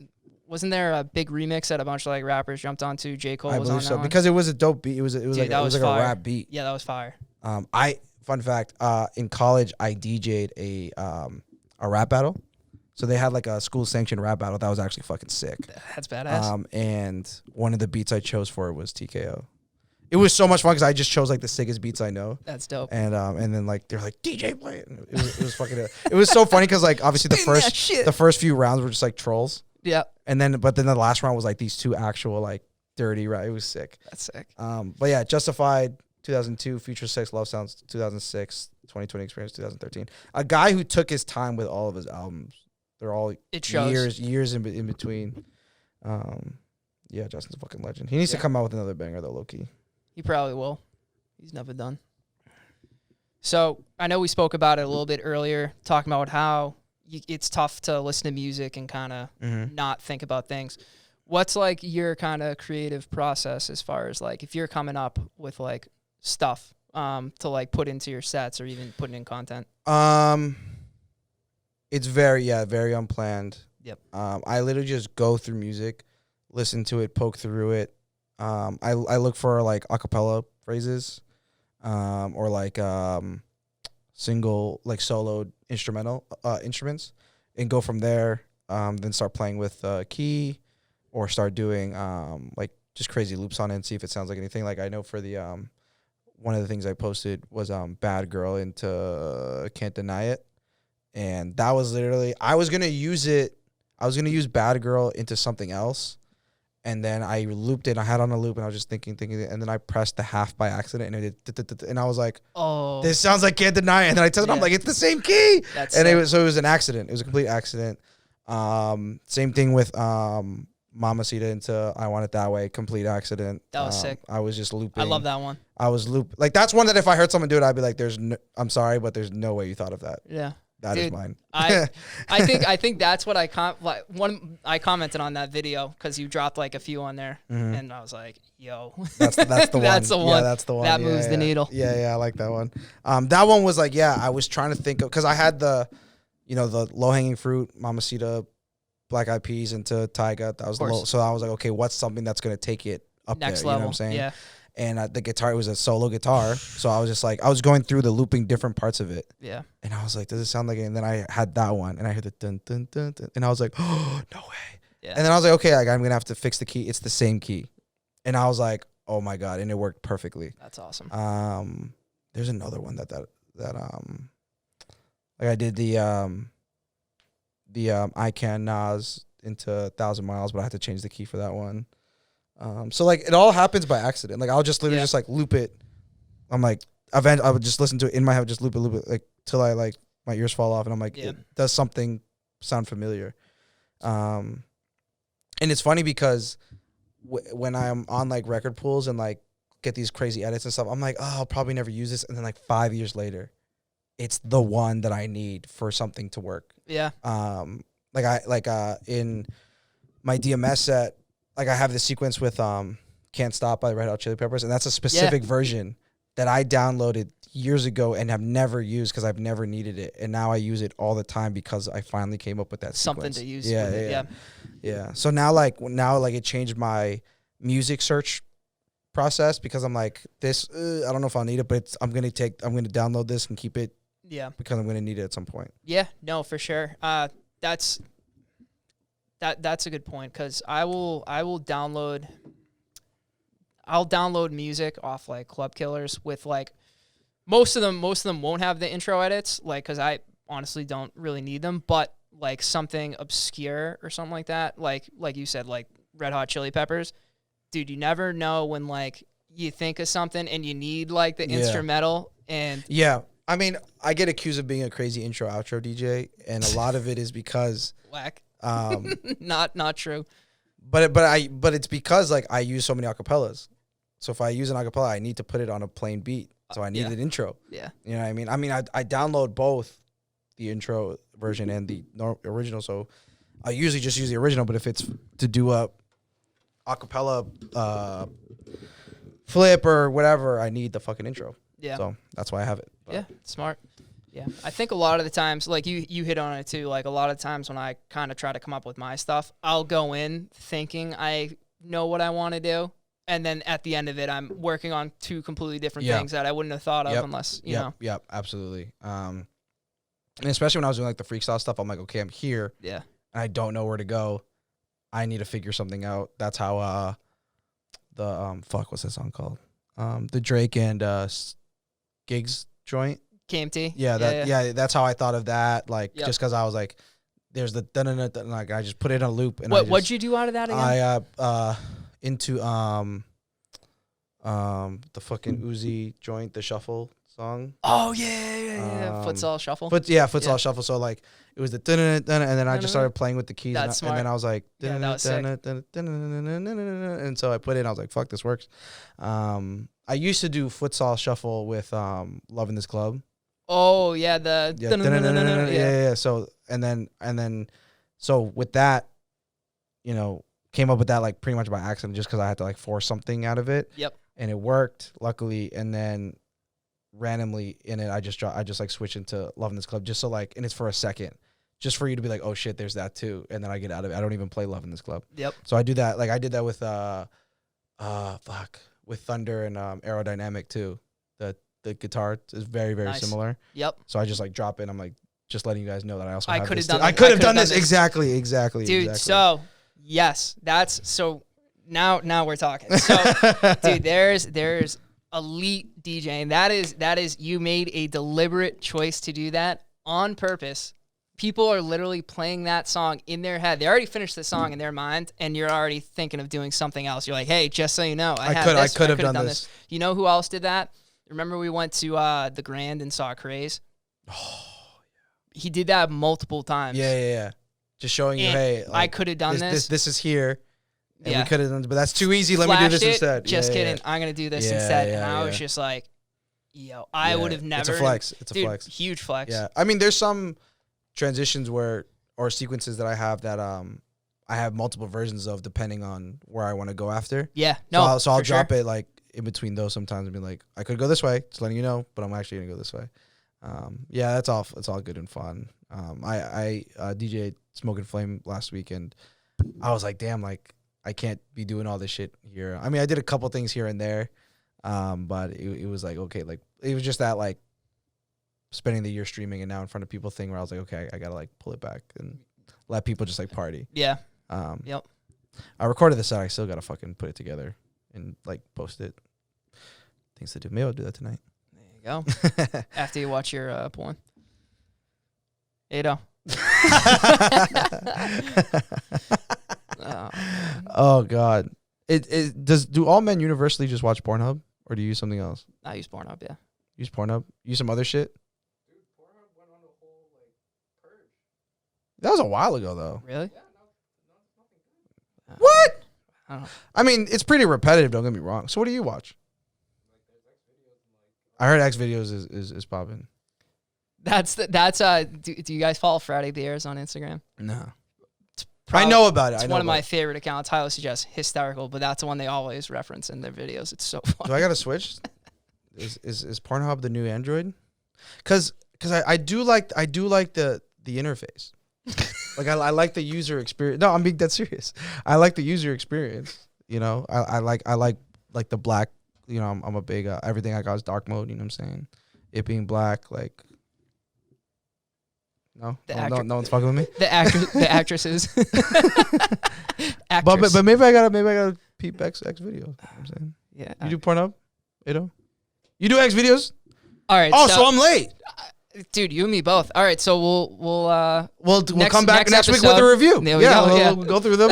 wasn't there a big remix that a bunch of like rappers jumped onto? J. Cole I was on believe that so one? because it was a dope beat. It was Dude, like that was a fire. rap beat. Yeah, that was fire. Fun fact, in college I DJ'd a rap battle. So they had like a school sanctioned rap battle that was actually fucking sick. That's badass. And one of the beats I chose for it was TKO. It was so much fun because I just chose like the sickest beats I know. That's dope. And then like they're like DJ play it. And it was fucking. It was so funny because like obviously the first few rounds were just like trolls. Yeah. But then the last round was like these two actual like dirty right. It was sick. That's sick. But yeah, Justified 2002, Future 6, Love Sounds 2006, 2020 Experience 2013. A guy who took his time with all of his albums. They're all years in between. Yeah, Justin's a fucking legend. He needs to come out with another banger though, low key. He probably will. He's never done. So I know we spoke about it a little bit earlier, talking about how it's tough to listen to music and kind of not think about things. What's like your kind of creative process as far as like if you're coming up with like stuff to like put into your sets or even putting in content? It's very unplanned. Yep. I literally just go through music, listen to it, poke through it. I look for like acapella phrases, or like single like solo instrumental instruments, and go from there. Then start playing with key, or start doing like just crazy loops on it and see if it sounds like anything. Like I know for the one of the things I posted was Bad Girl into Can't Deny It. And that was literally, I was going to use Bad Girl into something else. And then I looped it. I had on a loop and I was just thinking. And then I pressed the half by accident and it did. And I was like, oh, this sounds like Can't Deny It. And then I tested it. I'm like, it's the same key. And it was an accident. It was a complete accident. Same thing with Mamacita into I Want It That Way. Complete accident. That was sick. I was just looping. I love that one. I was like, that's one that if I heard someone do it, I'd be like, I'm sorry, but there's no way you thought of that. Yeah. That is mine. I think that's what I commented on that video because you dropped like a few on there, and I was like, "Yo, that's the one. That's the one. Yeah, that's the one. That moves the needle." Yeah, I like that one. That one was like, I was trying to think of because I had the low hanging fruit, Mamacita, Black Eyed Peas into Tyga. That was the low. So I was like, okay, what's something that's gonna take it up next there? level. You know what I'm saying? Yeah. And the guitar was a solo guitar, so I was just like, I was going through the looping different parts of it. Yeah. And I was like, does it sound like it? And then I had that one, and I heard the dun dun dun dun, and I was like, oh, no way. Yeah. And then I was like, okay, like, I'm gonna have to fix the key. It's the same key, and I was like, oh my god, and it worked perfectly. That's awesome. There's another one that like I did the I Can Nas into 1,000 Miles, but I had to change the key for that one. So like it all happens by accident. Like I'll just literally just like loop it. I'm like, I would just listen to it in my head, just loop it, like till I like my ears fall off, and I'm like, does something sound familiar? And it's funny because when I'm on like record pools and like get these crazy edits and stuff, I'm like, oh, I'll probably never use this, and then like 5 years later, it's the one that I need for something to work. Yeah. In my DMS set. Like I have the sequence with Can't Stop by Red Hot Chili Peppers, and that's a specific version that I downloaded years ago and have never used because I've never needed it, and now I use it all the time because I finally came up with that something sequence. to use. Yeah. So now it changed my music search process because I'm like, this I don't know if I'll need it, but I'm gonna download this and keep it. Yeah. Because I'm gonna need it at some point. Yeah. No, for sure. That's a good point because I'll download music off like Club Killers with like most of them won't have the intro edits like because I honestly don't really need them, but like something obscure or something like that, like you said, like Red Hot Chili Peppers, dude, you never know when like you think of something and you need like the instrumental. And I mean, I get accused of being a crazy intro outro DJ, and a lot of it is because whack. Not true. But it's because like I use so many acapellas. So if I use an acapella, I need to put it on a plain beat. So I need an intro. Yeah. You know what I mean? I mean, I download both the intro version and the original. So I usually just use the original, but if it's to do a acapella flip or whatever, I need the fucking intro. Yeah. So that's why I have it. But. Yeah, smart. Yeah, I think a lot of the times, like you hit on it too, like a lot of times when I kind of try to come up with my stuff, I'll go in thinking I know what I want to do, and then at the end of it, I'm working on two completely different things that I wouldn't have thought of unless, you know. Yep, absolutely. And especially when I was doing like the freestyle stuff, I'm like, okay, I'm here. Yeah. And I don't know where to go. I need to figure something out. That's how what's that song called? The Drake and Gigs joint. KMT. Yeah, that's how I thought of that. Like just because I was like, there's the like I just put it in a loop. And what'd you do out of that again? I into the fucking Uzi joint, the shuffle song. Oh yeah. Futsal shuffle. Futsal shuffle. So like it was the and then I just started playing with the keys. That's smart. And then I was like, that was sick. and so I put it in. I was like, fuck, this works. I used to do futsal shuffle with Loving This Club. Oh yeah, Yeah. So and then so with that, you know, came up with that like pretty much by accident, just because I had to like force something out of it. Yep. And it worked, luckily. And then randomly in it, I just like switch into Loving This Club, just so like, and it's for a second, just for you to be like, oh shit, there's that too. And then I get out of it. I don't even play Loving This Club. Yep. So I do that. Like I did that with with Thunder and Aerodynamic too. The guitar is very, very similar. Yep. So I just like drop in. I'm like just letting you guys know that I also have could this have done. I could have done this. Exactly. Dude, so yes, that's so. Now we're talking. So, dude, there's elite DJing. That is you made a deliberate choice to do that on purpose. People are literally playing that song in their head. They already finished the song in their mind, and you're already thinking of doing something else. You're like, hey, just so you know, I could have done this. You know who else did that? Remember we went to the Grand and saw Craze? Oh, yeah. He did that multiple times. Yeah. Just showing you, hey, like, I could have done this. This is here. And we could have done, but that's too easy. Let me do this instead. Just kidding. I'm going to do this instead. And I was just like, yo, I would have never. It's a flex. It's a flex. Huge flex. Yeah. I mean, there's some transitions or sequences that I have that I have multiple versions of depending on where I want to go after. Yeah. No. So I'll drop it like in between those sometimes and be like, I could go this way, just letting you know, but I'm actually gonna go this way. Yeah, that's all. It's all good and fun. I DJed Smoke and Flame last week, and I was like, damn, like I can't be doing all this shit here. I mean, I did a couple things here and there, but it was like, okay, like it was just that like spending the year streaming and now in front of people thing where I was like, okay, I gotta like pull it back and let people just like party. Yeah. Yep. I recorded the set. I still gotta fucking put it together and like post it. Things to do. Maybe I'll do that tonight. There you go. After you watch your porn. Ado. Oh God. Do all men universally just watch Pornhub, or do you use something else? I use Pornhub, yeah. Use Pornhub? Use some other shit? Dude, Pornhub went on a whole like purge. That was a while ago though. Really? Yeah, no, What? I don't know. I mean, it's pretty repetitive, don't get me wrong. So what do you watch? I heard X videos is popping. Do you guys follow Friday Beers on Instagram? No. I know about it. It's one of my favorite accounts. Highly suggest. Hysterical, but that's the one they always reference in their videos. It's so funny. Do I gotta switch? Is Pornhub the new Android? Cause I do like the interface. Like I like the user experience. No, I'm being dead serious. I like the user experience. You know, I like the black. You know, I'm a big everything I got is dark mode. You know what I'm saying? It being black, like. No, no one's fucking with me. The actresses. But maybe I gotta peep X videos. You know what I'm saying? Yeah. You do Pornhub, Ado? You do X videos? All right. Oh, so I'm late. Dude, you and me both. All right, so we'll come back next week with a review. There we go. We'll go through them.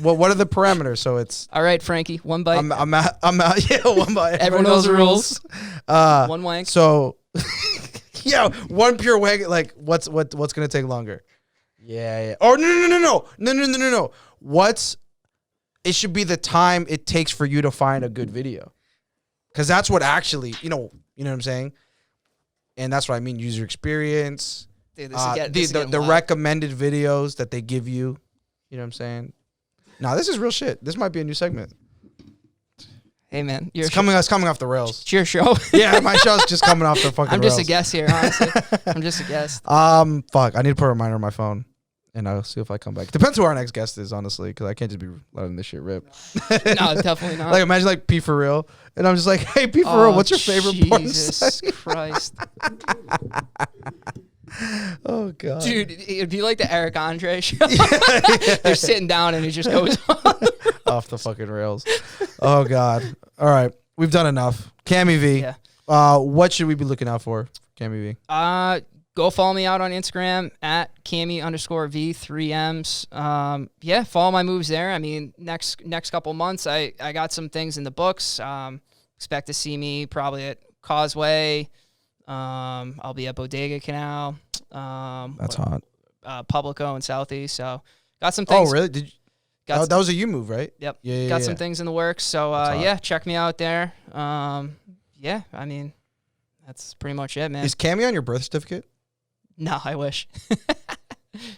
What are the parameters? So it's all right, Frankie. One bite. I'm out. Yeah, one bite. Everyone knows the rules. One wank. So, yeah, one pure wank. Like, what's gonna take longer? Yeah. Oh no. It should be the time it takes for you to find a good video, because that's what actually you know what I'm saying. And that's what I mean, user experience. Dude, the recommended videos that they give you. You know what I'm saying? Nah, this is real shit. This might be a new segment. Hey man, It's coming off the rails. it's your show. Yeah, my show's just coming off the fucking I'm rails. just a guest here, honestly. I'm just a guest. Fuck. I need to put a reminder on my phone, and I'll see if I come back. Depends who our next guest is, honestly, because I can't just be letting this shit rip. No, definitely not. Like, imagine like P for real, and I'm just like, hey, P for real, what's your favorite porn Jesus site? Christ. Oh god, Dude, it'd be like the Eric Andre show. They're sitting down and it just goes on. off the fucking rails. Oh god. All right, we've done enough. CAMMMY V. Yeah. What should we be looking out for, CAMMMY V? Go follow me out on Instagram at Cammy_V 3Ms. Yeah, follow my moves there. I mean, next couple months, I got some things in the books. Expect to see me probably at Causeway. I'll be at Bodega Canal. That's hot. Publico and Southeast. So got some things. Oh really? Did you? Got That was a you move, right? Yep. Yeah. Got some things in the works. So That's hot. yeah, check me out there. Yeah, I mean, that's pretty much it, man. Is CAMMMY on your birth certificate? No, I wish.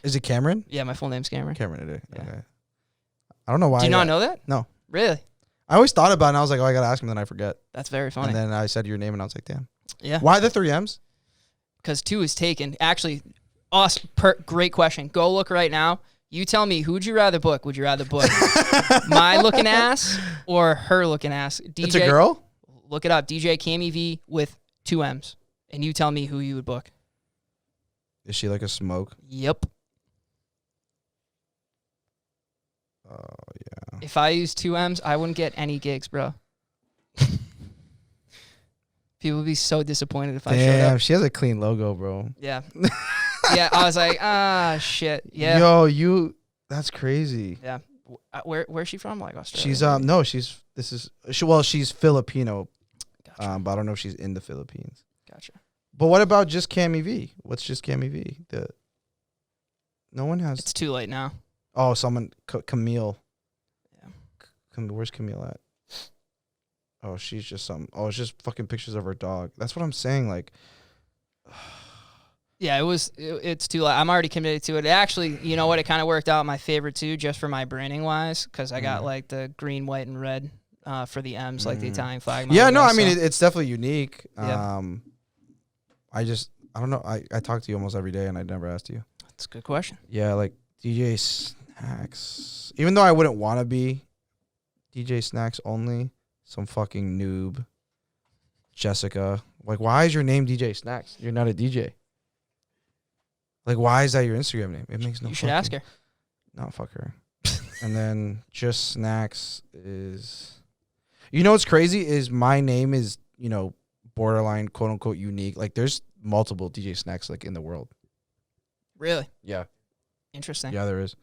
Is it Cameron? Yeah, my full name's Cameron. Cameron it is. Yeah. Okay. I don't know why. Do you not know that? No. Really? I always thought about it and I was like, oh, I gotta ask him, then I forget. That's very funny. And then I said your name and I was like, damn. Yeah. Why the 3 M's? Because 2 is taken. Actually, awesome. Great question. Go look right now. You tell me, who would you rather book? Would you rather book my looking ass or her looking ass? DJ, It's a girl? Look it up. DJ CAMMMY V with 2 M's. And you tell me who you would book. Is she like a smoke? Yep. Oh, yeah. If I used 2 M's, I wouldn't get any gigs, bro. People would be so disappointed if I showed Damn, up. she has a clean logo, bro. Yeah. Yeah, I was like, shit. Yeah. Yo, that's crazy. Yeah. Where's she from? Like Australia? She's maybe? she's Filipino, Gotcha. but I don't know if she's in the Philippines. Gotcha. But what about just CAMMMY V? What's just CAMMMY V? No one has. It's too late now. Oh, someone Camille. Yeah. Where's Camille at? Oh, she's just something. Oh, it's just fucking pictures of her dog. That's what I'm saying. Like, Yeah, it's too late. I'm already committed to it. Actually, you know what? It kind of worked out my favorite too, just for my branding wise, because I got like the green, white, and red for the M's, like the Italian flag. yeah, no, logo, I mean so- it's definitely unique. Yeah. I don't know. I talk to you almost every day, and I never asked you. That's a good question. Yeah, like DJ Snacks. Even though I wouldn't want to be DJ Snacks only, some fucking noob. Jessica. Like, why is your name DJ Snacks? You're not a DJ. Like, why is that your Instagram name? It makes no sense. You should ask her. No, fuck her. And then Just Snacks is... You know what's crazy is my name is, borderline, quote-unquote, unique. Like, there's multiple DJ Snacks, like, in the world. Really Yeah. interesting. Yeah, there is.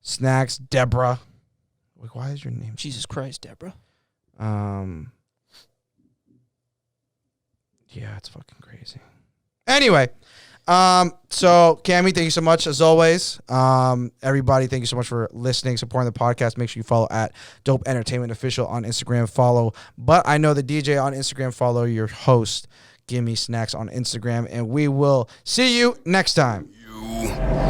Snacks, Deborah. Like, why is your name? Jesus Christ, Deborah. Yeah, it's fucking crazy. Anyway, so CAMMMY, thank you so much as always. Everybody, thank you so much for listening, supporting the podcast. Make sure you follow at Dope Entertainment Official on Instagram. Follow But I Know the DJ on Instagram. Follow your host, Gimme Snacks on Instagram, and we will see you next time. You